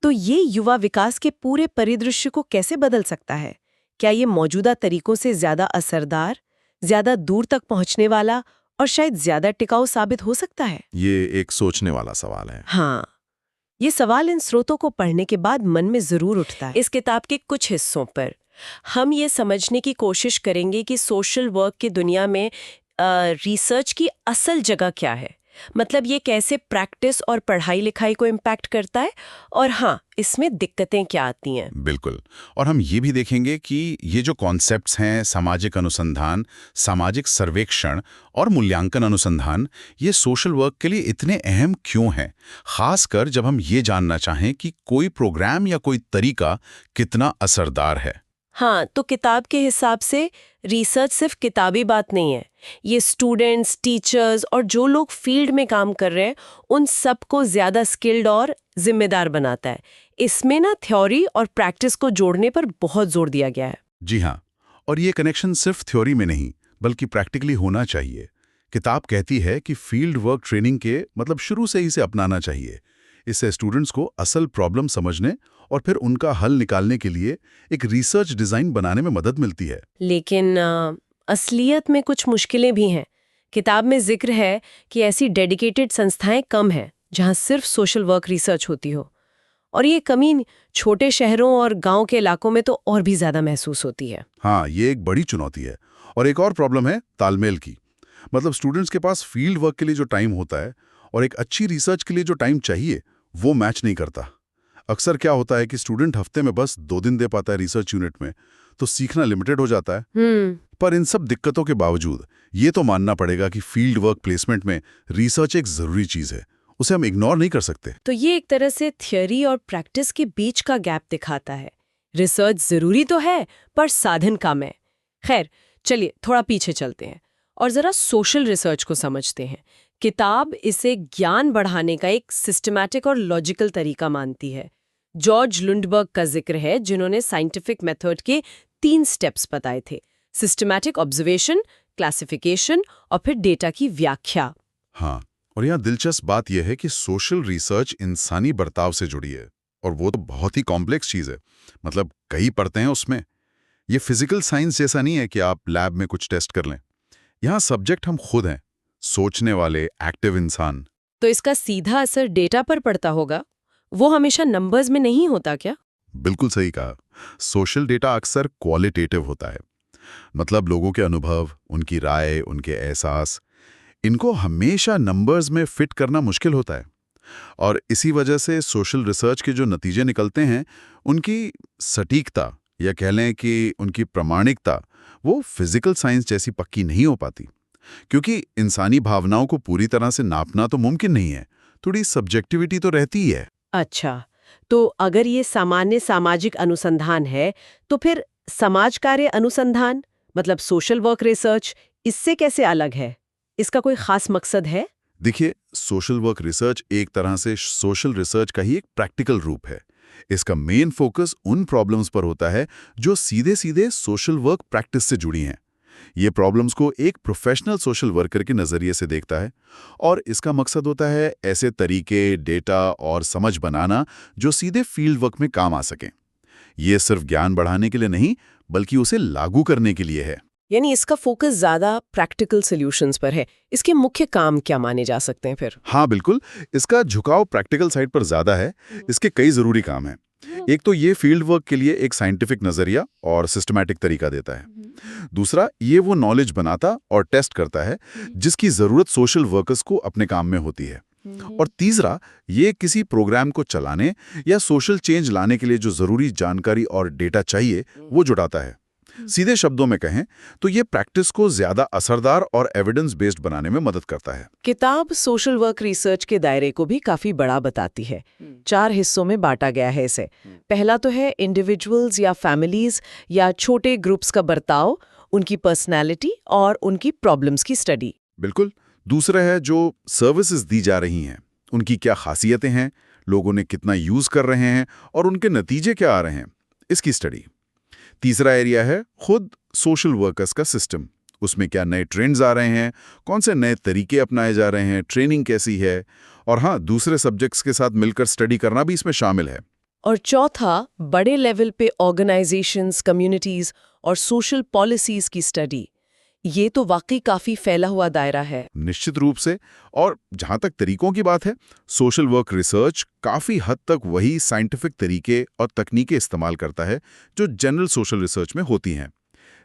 Speaker 2: तो ये युवा विकास के पूरे परिदृश्य को कैसे बदल सकता है? क्या ये मौजूदा तरीकों से ज्यादा असरदार, ज्यादा दूर तक पहुंचने वाला और शायद ज्यादा टिकाऊ साबित हो सकता है?
Speaker 3: ये एक सोचने वाला सवाल है।
Speaker 2: हाँ, ये सवाल इन स्रोतों को पढ़ने के बाद मन में जरूर उठता है। इस किताब के कुछ हिस्सों पर हम ये समझने की कोशिश करेंगे कि सोशल वर्क की दुनिया में रिसर्च की असल जगह क्या है, मतलब ये कैसे प्रैक्टिस और पढ़ाई लिखाई को इम्पैक्ट करता है, और हाँ, इसमें दिक्कतें क्या आती हैं।
Speaker 3: बिल्कुल। और हम ये भी देखेंगे कि ये जो कॉन्सेप्ट्स हैं, सामाजिक अनुसंधान, सामाजिक सर्वेक्षण और मूल्यांकन अनुसंधान, ये सोशल वर्क के लिए इतने अहम क्यों हैं, खासकर जब हम ये जानना चाहें कि कोई प्रोग्राम या कोई तरीका कितना असरदार है।
Speaker 2: हाँ, तो किताब के हिसाब से रिसर्च सिर्फ किताबी बात नहीं है। ये स्टूडेंट्स, टीचर्स और जो लोग फील्ड में काम कर रहे हैं, उन सबको ज्यादा स्किल्ड और जिम्मेदार बनाता है। इसमें ना थ्योरी और प्रैक्टिस को जोड़ने पर बहुत जोर दिया गया है।
Speaker 3: जी हाँ, और ये कनेक्शन सिर्फ थ्योरी में नहीं, बल्कि प्रैक्टिकली होना चाहिए। किताब कहती है कि फील्ड वर्क ट्रेनिंग के मतलब शुरू से ही इसे अपनाना चाहिए। इससे स्टूडेंट्स को असल प्रॉब्लम समझने और फिर उनका हल निकालने के लिए एक रिसर्च डिजाइन बनाने में मदद मिलती है।
Speaker 2: लेकिन असलियत में कुछ मुश्किलें भी हैं। किताब में जिक्र है कि ऐसी डेडिकेटेड संस्थाएं कम हैं जहां सिर्फ सोशल वर्क रिसर्च होती हो, और ये कमी छोटे शहरों और गांव के इलाकों में तो और भी ज्यादा महसूस होती है।
Speaker 3: हाँ, ये एक बड़ी चुनौती है। और एक और प्रॉब्लम है तालमेल की। मतलब स्टूडेंट्स के पास फील्ड वर्क के लिए जो टाइम होता है और एक अच्छी रिसर्च के लिए जो टाइम चाहिए, वो मैच नहीं करता। अक्सर क्या होता है कि स्टूडेंट हफ्ते में बस 2 दिन दे पाता है रिसर्च यूनिट में, तो सीखना लिमिटेड हो जाता है। पर इन सब दिक्कतों के बावजूद ये तो मानना पड़ेगा कि फील्ड वर्क प्लेसमेंट में रिसर्च एक जरूरी चीज है, उसे हम इग्नोर नहीं कर सकते।
Speaker 2: तो ये एक तरह से थियोरी और प्रैक्टिस के बीच का गैप दिखाता है। रिसर्च जरूरी तो है, पर साधन कम है। खैर, चलिए थोड़ा पीछे चलते हैं और जरा सोशल रिसर्च को समझते हैं। किताब इसे ज्ञान बढ़ाने का एक सिस्टमैटिक और लॉजिकल तरीका मानती है। जॉर्ज लुंडबर्ग का जिक्र है, जिन्होंने साइंटिफिक मेथड के 3 स्टेप्स बताए थे: सिस्टमैटिक ऑब्जर्वेशन, क्लासिफिकेशन और फिर डेटा की व्याख्या।
Speaker 3: हाँ, और यहाँ दिलचस्प बात यह है कि सोशल रिसर्च इंसानी बर्ताव से जुड़ी है, और वो तो बहुत ही कॉम्प्लेक्स चीज है। मतलब कई परतें हैं उसमें। ये फिजिकल साइंस जैसा नहीं है कि आप लैब में कुछ टेस्ट कर लें। यहाँ सब्जेक्ट हम खुद हैं, सोचने वाले एक्टिव इंसान।
Speaker 2: तो इसका सीधा असर डेटा पर पड़ता होगा? वो हमेशा नंबर्स में नहीं होता क्या?
Speaker 3: बिल्कुल सही कहा। सोशल डेटा अक्सर क्वालिटेटिव होता है, मतलब लोगों के अनुभव, उनकी राय, उनके एहसास, इनको हमेशा नंबर्स में फिट करना मुश्किल होता है। और इसी वजह से सोशल रिसर्च के जो नतीजे निकलते हैं, उनकी सटीकता या कह लें कि उनकी प्रामाणिकता वो फिजिकल साइंस जैसी पक्की नहीं हो पाती, क्योंकि इंसानी भावनाओं को पूरी तरह से नापना तो मुमकिन नहीं है। थोड़ी सब्जेक्टिविटी तो रहती ही है।
Speaker 5: अच्छा, तो अगर ये सामान्य सामाजिक अनुसंधान है, तो फिर समाज कार्य अनुसंधान मतलब सोशल वर्क रिसर्च इससे कैसे अलग है? इसका कोई खास मकसद है?
Speaker 3: देखिए, सोशल वर्क रिसर्च एक तरह से सोशल रिसर्च का ही एक प्रैक्टिकल रूप है। इसका मेन फोकस उन प्रॉब्लम्स पर होता है जो सीधे सीधे सोशल वर्क प्रैक्टिस से जुड़ी हैं। ये प्रॉब्लम्स को एक प्रोफेशनल सोशल वर्कर के नज़रिए से देखता है, और इसका मकसद होता है ऐसे तरीके, डेटा और समझ बनाना जो सीधे फील्ड वर्क में काम आ सकें। ये सिर्फ ज्ञान बढ़ाने के लिए नहीं, बल्कि उसे लागू करने के लिए है।
Speaker 5: यानी इसका फोकस ज्यादा प्रैक्टिकल सॉल्यूशंस पर है। इसके मुख्य काम क्या माने जा सकते हैं फिर?
Speaker 3: हाँ बिल्कुल, इसका झुकाव प्रैक्टिकल साइड पर ज्यादा है। इसके कई जरूरी काम हैं। एक तो ये फील्ड वर्क के लिए एक साइंटिफिक नजरिया और सिस्टमैटिक तरीका देता है। दूसरा, ये वो नॉलेज बनाता और टेस्ट करता है जिसकी जरूरत सोशल वर्कर्स को अपने काम में होती है। और तीसरा, ये किसी प्रोग्राम को चलाने या सोशल चेंज लाने के लिए जो जरूरी जानकारी और डेटा चाहिए वो जुटाता है। सीधे शब्दों में कहें तो ये प्रैक्टिस को ज्यादा असरदार और एविडेंस बेस्ड बनाने में मदद करता है।
Speaker 5: किताब सोशल वर्क रिसर्च के दायरे को भी काफी बड़ा बताती है। 4 हिस्सों में बांटा गया है इसे। पहला तो है इंडिविजुअल्स या फैमिलीज या छोटे ग्रुप्स का बर्ताव, उनकी पर्सनैलिटी और उनकी प्रॉब्लम्स की स्टडी।
Speaker 3: बिल्कुल। दूसरा है जो सर्विसेज दी जा रही हैं, उनकी क्या खासियतें हैं, लोगों ने कितना यूज कर रहे हैं और उनके नतीजे क्या आ रहे हैं, इसकी स्टडी। तीसरा एरिया है खुद सोशल वर्कर्स का सिस्टम। उसमें क्या नए ट्रेंड्स आ रहे हैं, कौन से नए तरीके अपनाए जा रहे हैं, ट्रेनिंग कैसी है, और हाँ, दूसरे सब्जेक्ट्स के साथ मिलकर स्टडी करना भी इसमें शामिल है।
Speaker 5: और चौथा, बड़े लेवल पे ऑर्गेनाइजेशंस, कम्युनिटीज और सोशल पॉलिसीज की स्टडी। ये तो वाकई काफी फैला हुआ दायरा है।
Speaker 3: निश्चित रूप से। और जहां तक तरीकों की बात है, सोशल वर्क रिसर्च काफी हद तक वही साइंटिफिक तरीके और तकनीकें इस्तेमाल करता है जो जनरल सोशल रिसर्च में होती हैं।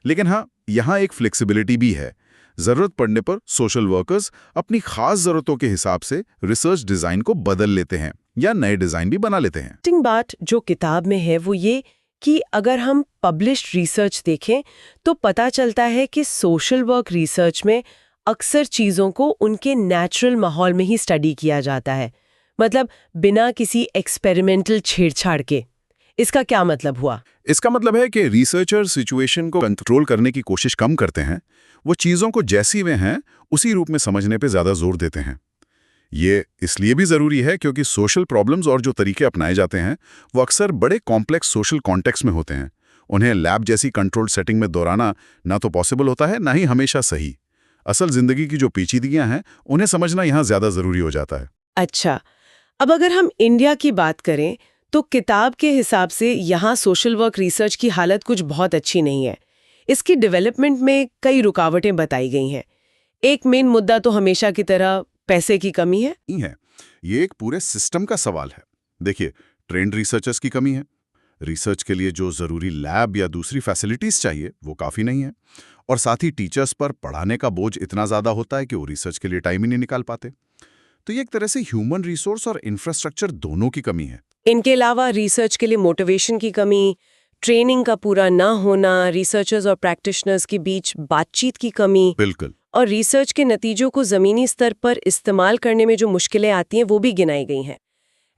Speaker 3: लेकिन हाँ, यहाँ एक फ्लेक्सिबिलिटी भी है। जरूरत पड़ने पर सोशल वर्कर्स अपनी खास जरूरतों के हिसाब से रिसर्च डिजाइन को बदल लेते हैं या नए डिजाइन भी बना लेते हैं।
Speaker 5: इंटरेस्टिंग बात जो किताब में है वो ये कि अगर हम पब्लिश्ड रिसर्च देखें तो पता चलता है कि सोशल वर्क रिसर्च में अक्सर चीज़ों को उनके नेचुरल माहौल में ही स्टडी किया जाता है, मतलब बिना किसी एक्सपेरिमेंटल छेड़छाड़ के। इसका क्या मतलब हुआ?
Speaker 3: इसका मतलब है कि रिसर्चर सिचुएशन को कंट्रोल करने की कोशिश कम करते हैं। वो चीज़ों को जैसी वे हैं उसी रूप में समझने पे ज़्यादा जोर देते हैं। ये इसलिए भी ज़रूरी है क्योंकि सोशल प्रॉब्लम्स और जो तरीके अपनाए जाते हैं वो अक्सर बड़े कॉम्प्लेक्स सोशल कॉन्टेक्स्ट में होते हैं। उन्हें लैब जैसी कंट्रोल्ड सेटिंग में दोहराना ना तो पॉसिबल होता है, ना ही हमेशा सही। असल जिंदगी की जो पेचीदगियां हैं उन्हें समझना यहाँ ज़्यादा ज़रूरी हो जाता है।
Speaker 5: अच्छा, अब अगर हम इंडिया की बात करें तो किताब के हिसाब से यहाँ सोशल वर्क रिसर्च की हालत कुछ बहुत अच्छी नहीं है। इसकी डेवलपमेंट में कई रुकावटें बताई गई हैं। एक मेन मुद्दा तो हमेशा की तरह पैसे की कमी है।
Speaker 3: ये एक पूरे सिस्टम का सवाल है। देखिए, ट्रेंड रिसर्चर्स की कमी है। रिसर्च के लिए जो ज़रूरी लैब या दूसरी फैसिलिटीज़ चाहिए वो काफ़ी नहीं है, और साथ ही टीचर्स पर पढ़ाने का बोझ इतना ज़्यादा होता है कि वो रिसर्च के लिए टाइम ही नहीं निकाल पाते। तो ये एक तरह से ह्यूमन रिसोर्स और इंफ्रास्ट्रक्चर दोनों की कमी है।
Speaker 5: इनके अलावा रिसर्च के लिए मोटिवेशन की कमी, ट्रेनिंग का पूरा ना होना, रिसर्चर्स और प्रैक्टिशनर्स के बीच बातचीत की कमी,
Speaker 3: बिल्कुल,
Speaker 5: और रिसर्च के नतीजों को ज़मीनी स्तर पर इस्तेमाल करने में जो मुश्किलें आती हैं वो भी गिनाई गई हैं।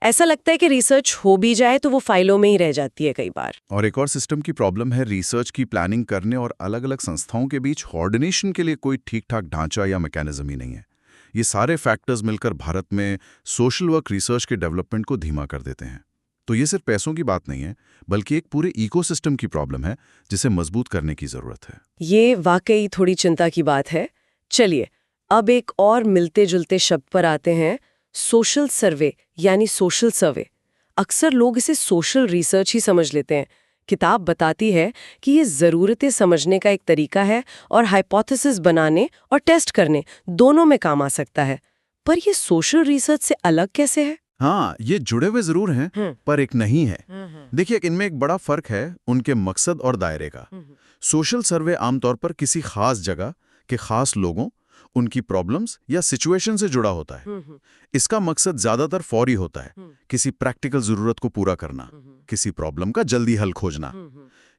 Speaker 5: ऐसा लगता है कि रिसर्च हो भी जाए तो वो फाइलों में ही रह जाती है कई बार।
Speaker 3: और एक और सिस्टम की प्रॉब्लम है, रिसर्च की प्लानिंग करने और अलग-अलग संस्थाओं के बीच कोऑर्डिनेशन के लिए कोई ठीक-ठाक ढांचा या मैकेनिज्म ही नहीं है। ये सारे फैक्टर्स मिलकर भारत में सोशल वर्क रिसर्च के डेवलपमेंट को धीमा कर देते हैं। तो ये सिर्फ पैसों की बात नहीं है, बल्कि एक पूरे इकोसिस्टम की प्रॉब्लम है जिसे मजबूत करने की जरूरत है।
Speaker 5: ये वाकई थोड़ी चिंता की बात है। चलिए, अब एक और मिलते जुलते शब्द पर आते हैं, सोशल सर्वे यानी सोशल सर्वे। अक्सर लोग इसे सोशल रिसर्च ही समझ लेते हैं। किताब बताती है कि ये ज़रूरतें समझने का एक तरीका है और हाइपोथेसिस बनाने और टेस्ट करने दोनों में काम आ सकता है। पर ये सोशल रिसर्च से अलग कैसे है?
Speaker 4: हाँ, ये जुड़े हुए जरूर हैं, पर एक नहीं है। देखिए, इनमें एक बड़ा फर्क है उनके मकसद और दायरे का। सोशल सर्वे आमतौर पर किसी खास जगह के खास लोगों, उनकी प्रॉब्लम्स या सिचुएशन से जुड़ा होता है। इसका मकसद ज्यादातर फौरी होता है, किसी प्रैक्टिकल जरूरत को पूरा करना, किसी प्रॉब्लम का जल्दी हल खोजना।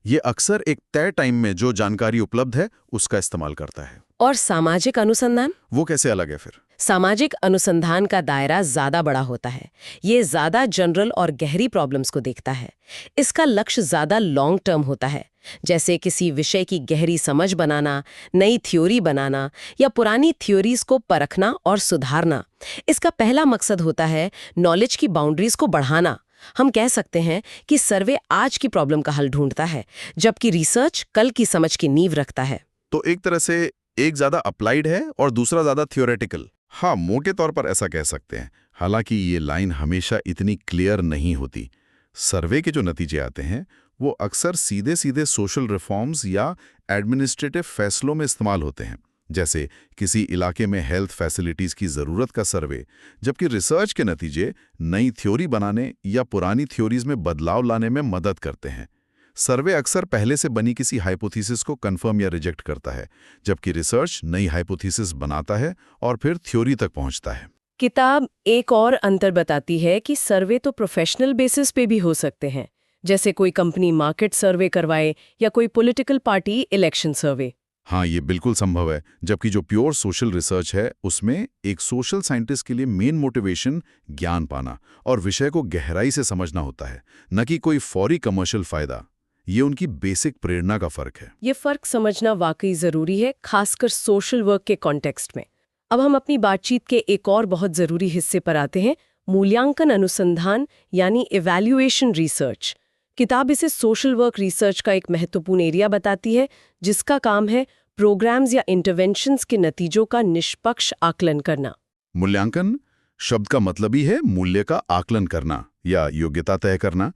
Speaker 4: ये अक्सर एक तय टाइम में जो जानकारी उपलब्ध है उसका इस्तेमाल करता है।
Speaker 5: और सामाजिक अनुसंधान?
Speaker 4: वो कैसे अलग है फिर?
Speaker 5: सामाजिक अनुसंधान का दायरा ज्यादा बड़ा होता है। ये ज्यादा जनरल और गहरी प्रॉब्लम्स को देखता है। इसका लक्ष्य ज्यादा लॉन्ग टर्म होता है, जैसे किसी विषय की गहरी समझ बनाना, नई थ्योरी बनाना या पुरानी थ्योरीज को परखना और सुधारना। इसका पहला मकसद होता है नॉलेज की बाउंड्रीज को बढ़ाना। हम कह सकते हैं कि सर्वे आज की प्रॉब्लम का हल ढूंढता है, जबकि रिसर्च कल की समझ की नींव रखता है।
Speaker 4: तो एक तरह से एक ज्यादा अप्लाइड है और दूसरा ज्यादा थ्योरेटिकल। हाँ, मोटे तौर पर ऐसा कह सकते हैं। हालांकि ये लाइन हमेशा इतनी क्लियर नहीं होती। सर्वे के जो नतीजे आते हैं वो अक्सर सीधे सीधे सोशल रिफॉर्म्स या एडमिनिस्ट्रेटिव फैसलों में इस्तेमाल होते हैं, जैसे किसी इलाके में हेल्थ फैसिलिटीज की जरूरत का सर्वे, जबकि रिसर्च के नतीजे नई थ्योरी बनाने या पुरानी थ्योरीज में बदलाव लाने में मदद करते हैं। सर्वे अक्सर पहले से बनी किसी हाइपोथेसिस को कंफर्म या रिजेक्ट करता है, जबकि रिसर्च नई हाइपोथेसिस बनाता है और फिर थ्योरी तक पहुंचता है।
Speaker 5: किताब एक और अंतर बताती है कि सर्वे तो प्रोफेशनल बेसिस पे भी हो सकते हैं, जैसे कोई कंपनी मार्केट सर्वे करवाए या कोई पॉलिटिकल पार्टी इलेक्शन सर्वे।
Speaker 4: हाँ, ये बिल्कुल संभव है। जबकि जो प्योर सोशल रिसर्च है उसमें एक सोशल साइंटिस्ट के लिए मेन मोटिवेशन ज्ञान पाना और विषय को गहराई से समझना होता है, न कि कोई फौरी कमर्शियल फायदा। ये उनकी बेसिक प्रेरणा का फर्क है।
Speaker 5: ये फर्क समझना वाकई जरूरी है, खासकर सोशल वर्क के कॉन्टेक्स्ट में। अब हम अपनी बातचीत के एक और बहुत जरूरी हिस्से पर आते हैं, मूल्यांकन अनुसंधान यानी इवैल्यूएशन रिसर्च। किताब इसे सोशल वर्क रिसर्च का एक महत्वपूर्ण एरिया बताती है, जिसका काम है प्रोग्राम्स या इंटरवेंशंस के नतीजों का निष्पक्ष आकलन करना।
Speaker 4: मूल्यांकन शब्द का मतलब ही है मूल्य का आकलन करना या योग्यता तय करना।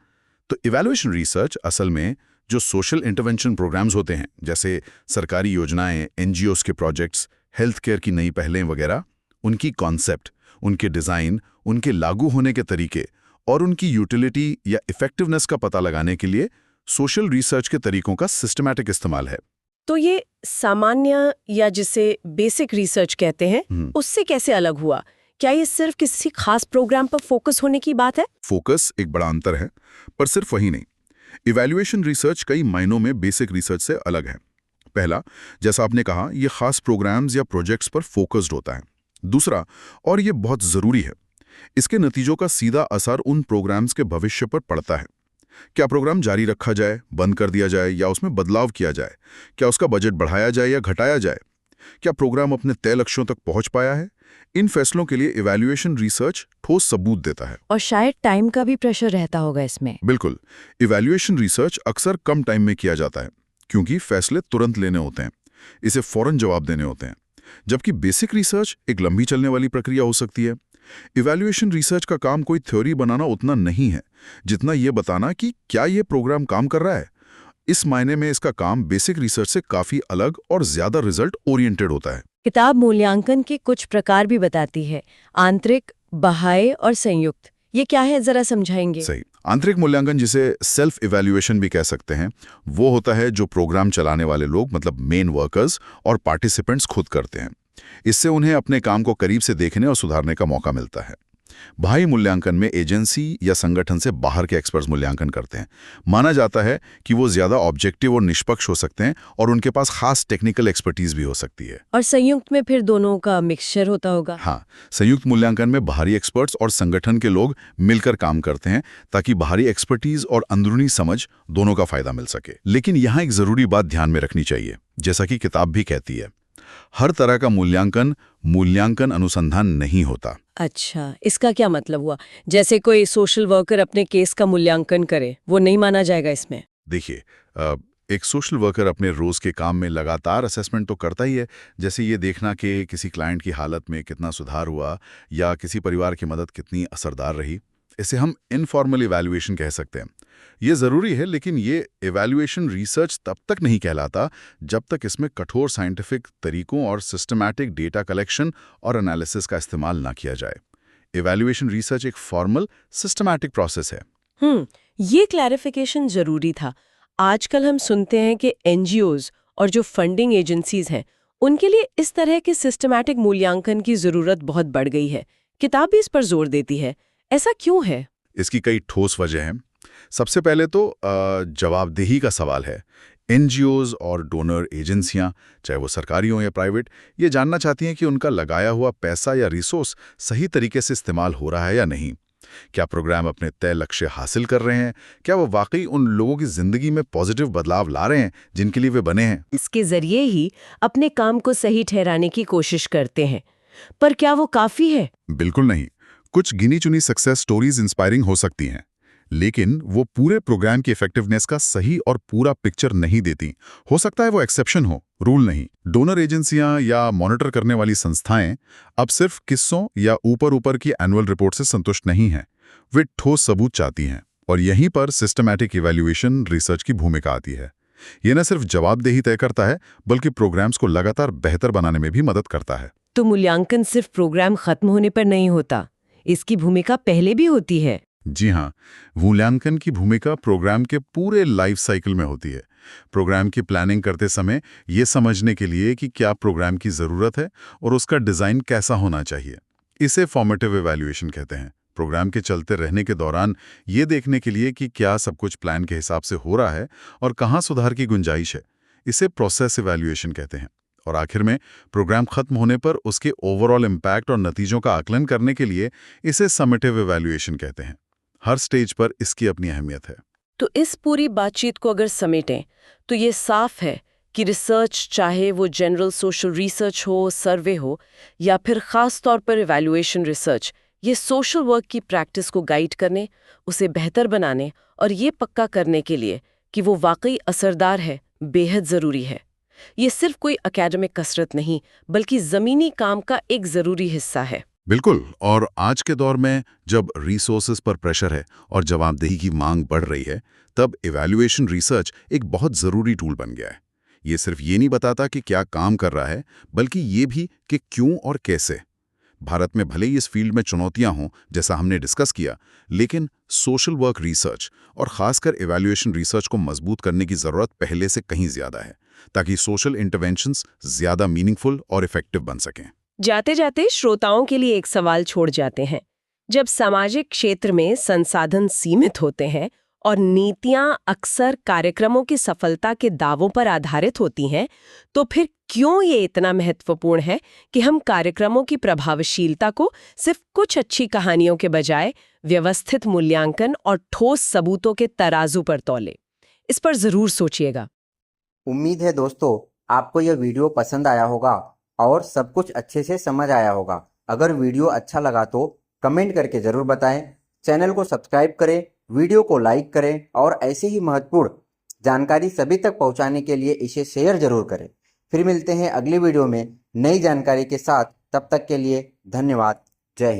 Speaker 4: तो इवैल्यूएशन रिसर्च असल में जो सोशल इंटरवेंशन प्रोग्राम्स होते हैं, जैसे सरकारी योजनाएं, एनजीओस के प्रोजेक्ट्स, हेल्थ केयर की नई पहलें वगैरह, उनकी कॉन्सेप्ट, उनके डिज़ाइन, उनके लागू होने के तरीके और उनकी यूटिलिटी या इफेक्टिवनेस का पता लगाने के लिए सोशल रिसर्च के तरीकों का सिस्टमैटिक इस्तेमाल है।
Speaker 5: तो ये सामान्य या जिसे बेसिक रिसर्च कहते हैं, उससे कैसे अलग हुआ? क्या ये सिर्फ किसी खास प्रोग्राम पर फोकस होने की बात है?
Speaker 4: फोकस एक बड़ा अंतर है, पर सिर्फ वही नहीं। इवैल्यूएशन रिसर्च कई मायनों में बेसिक रिसर्च से अलग है। पहला, जैसा आपने कहा, ये खास प्रोग्राम्स या प्रोजेक्ट्स पर फोकस्ड होता है। दूसरा, और ये बहुत जरूरी है, इसके नतीजों का सीधा असर उन प्रोग्राम्स के भविष्य पर पड़ता है। क्या प्रोग्राम जारी रखा जाए, बंद कर दिया जाए या उसमें बदलाव किया जाए? क्या उसका बजट बढ़ाया जाए या घटाया जाए? क्या प्रोग्राम अपने तय लक्ष्यों तक पहुंच पाया है? इन फैसलों के लिए इवैल्यूएशन रिसर्च ठोस सबूत देता है।
Speaker 6: और शायद टाइम का भी प्रेशर रहता होगा इसमें।
Speaker 4: बिल्कुल, इवैल्यूएशन रिसर्च अक्सर कम टाइम में किया जाता है, क्योंकि फैसले तुरंत लेने होते हैं, इसे फौरन जवाब देने होते हैं। जबकि बेसिक रिसर्च एक लंबी चलने वाली प्रक्रिया हो सकती है। इवैल्यूएशन रिसर्च का काम कोई थ्योरी बनाना उतना नहीं है, जितना ये बताना कि क्या ये प्रोग्राम काम कर रहा है। इस मायने में इसका काम बेसिक रिसर्च से काफी अलग और ज्यादा रिजल्ट ओरिएंटेड होता है।
Speaker 6: किताब मूल्यांकन के कुछ प्रकार भी बताती है, आंतरिक, बाह्य और संयुक्त। ये क्या है, जरा समझाएंगे?
Speaker 4: सही। आंतरिक मूल्यांकन, जिसे सेल्फ इवैल्यूएशन भी कह सकते हैं, वो होता है जो प्रोग्राम चलाने वाले लोग, मतलब मेन वर्कर्स और पार्टिसिपेंट्स खुद करते हैं। इससे उन्हें अपने काम को करीब से देखने और सुधारने का मौका मिलता है। बाह्य मूल्यांकन में एजेंसी या संगठन से बाहर के एक्सपर्ट्स मूल्यांकन करते हैं। माना जाता है कि वो ज्यादा ऑब्जेक्टिव और निष्पक्ष हो सकते हैं और उनके पास खास टेक्निकल एक्सपर्टीज भी हो सकती है।
Speaker 6: और संयुक्त में फिर दोनों का मिक्सचर होता होगा।
Speaker 4: हाँ, संयुक्त मूल्यांकन में बाहरी एक्सपर्ट्स और संगठन के लोग मिलकर काम करते हैं, ताकि बाहरी एक्सपर्टीज और अंदरूनी समझ दोनों का फायदा मिल सके। लेकिन यहाँ एक जरूरी बात ध्यान में रखनी चाहिए, जैसा कि किताब भी कहती है, हर तरह का मूल्यांकन अनुसंधान नहीं होता।
Speaker 5: अच्छा, इसका क्या मतलब हुआ? जैसे कोई सोशल वर्कर अपने केस का मूल्यांकन करे, वो नहीं माना जाएगा इसमें?
Speaker 4: देखिए, एक सोशल वर्कर अपने रोज के काम में लगातार असेसमेंट तो करता ही है, जैसे ये देखना कि किसी क्लाइंट की हालत में कितना सुधार हुआ या किसी परिवार की मदद कितनी असरदार रही। इसे हम इनफॉर्मल इवैल्यूएशन कह सकते हैं। ये ज़रूरी है, लेकिन ये इवैल्यूएशन रिसर्च तब तक नहीं कहलाता जब तक इसमें कठोर साइंटिफिक तरीकों और सिस्टमैटिक डेटा कलेक्शन और एनालिसिस का इस्तेमाल ना किया जाए।
Speaker 3: इवैल्यूएशन रिसर्च एक फॉर्मल सिस्टमैटिक प्रोसेस है।
Speaker 5: ये क्लैरिफिकेशन जरूरी था। आजकल हम सुनते हैं कि एनजीओज और जो फंडिंग एजेंसीज हैं उनके लिए इस तरह के सिस्टमैटिक मूल्यांकन की जरूरत बहुत बढ़ गई है। किताब भी इस पर जोर देती है। ऐसा क्यों है?
Speaker 3: इसकी कई ठोस वजह हैं। सबसे पहले तो जवाबदेही का सवाल है। एनजीओज और डोनर एजेंसियां, चाहे वो सरकारी हो या प्राइवेट, ये जानना चाहती हैं कि उनका लगाया हुआ पैसा या रिसोर्स सही तरीके से इस्तेमाल हो रहा है या नहीं। क्या प्रोग्राम अपने तय लक्ष्य हासिल कर रहे हैं? क्या वो वाकई उन लोगों की जिंदगी में पॉजिटिव बदलाव ला रहे हैं जिनके लिए वे बने हैं?
Speaker 5: इसके जरिए ही अपने काम को सही ठहराने की कोशिश करते हैं। पर क्या वो काफी है?
Speaker 3: बिल्कुल नहीं। कुछ गिनी चुनी सक्सेस स्टोरीज इंस्पायरिंग हो सकती हैं, लेकिन वो पूरे प्रोग्राम की इफेक्टिवनेस का सही और पूरा पिक्चर नहीं देती। हो सकता है वो एक्सेप्शन हो, रूल नहीं। डोनर एजेंसियां या मॉनिटर करने वाली संस्थाएं अब सिर्फ किस्सों या ऊपर की एनुअल रिपोर्ट से संतुष्ट नहीं हैं। वे ठोस सबूत चाहती हैं, और यहीं पर सिस्टमैटिक इवैल्यूएशन रिसर्च की भूमिका आती है। ये न सिर्फ जवाबदेही तय करता है, बल्कि प्रोग्राम्स को लगातार बेहतर बनाने में भी मदद करता है।
Speaker 5: तो मूल्यांकन सिर्फ प्रोग्राम खत्म होने पर नहीं होता, इसकी भूमिका पहले भी होती है।
Speaker 3: जी हाँ, मूल्यांकन की भूमिका प्रोग्राम के पूरे लाइफ साइकिल में होती है। प्रोग्राम की प्लानिंग करते समय ये समझने के लिए कि क्या प्रोग्राम की ज़रूरत है और उसका डिज़ाइन कैसा होना चाहिए। इसे फॉर्मेटिव इवैल्यूएशन कहते हैं। प्रोग्राम के चलते रहने के दौरान ये देखने के लिए कि क्या सब कुछ प्लान के हिसाब से हो रहा है और कहाँ सुधार की गुंजाइश है। इसे प्रोसेस इवैल्यूएशन कहते हैं। और आखिर में प्रोग्राम खत्म होने पर उसके ओवरऑल इम्पैक्ट और नतीजों का आकलन करने के लिए इसे समेटिव इवैल्यूएशन कहते हैं। हर स्टेज पर इसकी अपनी अहमियत है।
Speaker 5: तो इस पूरी बातचीत को अगर समेटें तो ये साफ है कि रिसर्च, चाहे वो जनरल सोशल रिसर्च हो, सर्वे हो, या फिर खास तौर पर इवैल्यूएशन रिसर्च, ये सोशल वर्क की प्रैक्टिस को गाइड करने, उसे बेहतर बनाने और ये पक्का करने के लिए कि वो वाकई असरदार है, बेहद ज़रूरी है। ये सिर्फ कोई एकेडमिक कसरत नहीं, बल्कि ज़मीनी काम का एक ज़रूरी हिस्सा है।
Speaker 3: बिल्कुल। और आज के दौर में जब रिसोर्सेज पर प्रेशर है और जवाबदेही की मांग बढ़ रही है, तब इवैल्यूएशन रिसर्च एक बहुत ज़रूरी टूल बन गया है। ये सिर्फ ये नहीं बताता कि क्या काम कर रहा है, बल्कि ये भी कि क्यों और कैसे। भारत में भले ही इस फील्ड में चुनौतियां हों, जैसा हमने डिस्कस किया, लेकिन सोशल वर्क रिसर्च और खासकर इवैल्यूएशन रिसर्च को मजबूत करने की ज़रूरत पहले से कहीं ज़्यादा है, ताकि सोशल इंटरवेंशंस ज़्यादा मीनिंगफुल और इफेक्टिव बन सकें।
Speaker 5: जाते जाते श्रोताओं के लिए एक सवाल छोड़ जाते हैं। जब सामाजिक क्षेत्र में संसाधन सीमित होते हैं और नीतियां अक्सर कार्यक्रमों की सफलता के दावों पर आधारित होती हैं, तो फिर क्यों ये इतना महत्वपूर्ण है कि हम कार्यक्रमों की प्रभावशीलता को सिर्फ कुछ अच्छी कहानियों के बजाय व्यवस्थित मूल्यांकन और ठोस सबूतों के तराजू पर तौलें? इस पर जरूर सोचिएगा।
Speaker 1: उम्मीद है दोस्तों आपको यह वीडियो पसंद आया होगा और सब कुछ अच्छे से समझ आया होगा। अगर वीडियो अच्छा लगा तो कमेंट करके ज़रूर बताएं, चैनल को सब्सक्राइब करें, वीडियो को लाइक करें और ऐसे ही महत्वपूर्ण जानकारी सभी तक पहुंचाने के लिए इसे शेयर जरूर करें। फिर मिलते हैं अगली वीडियो में नई जानकारी के साथ। तब तक के लिए धन्यवाद। जय हिंद।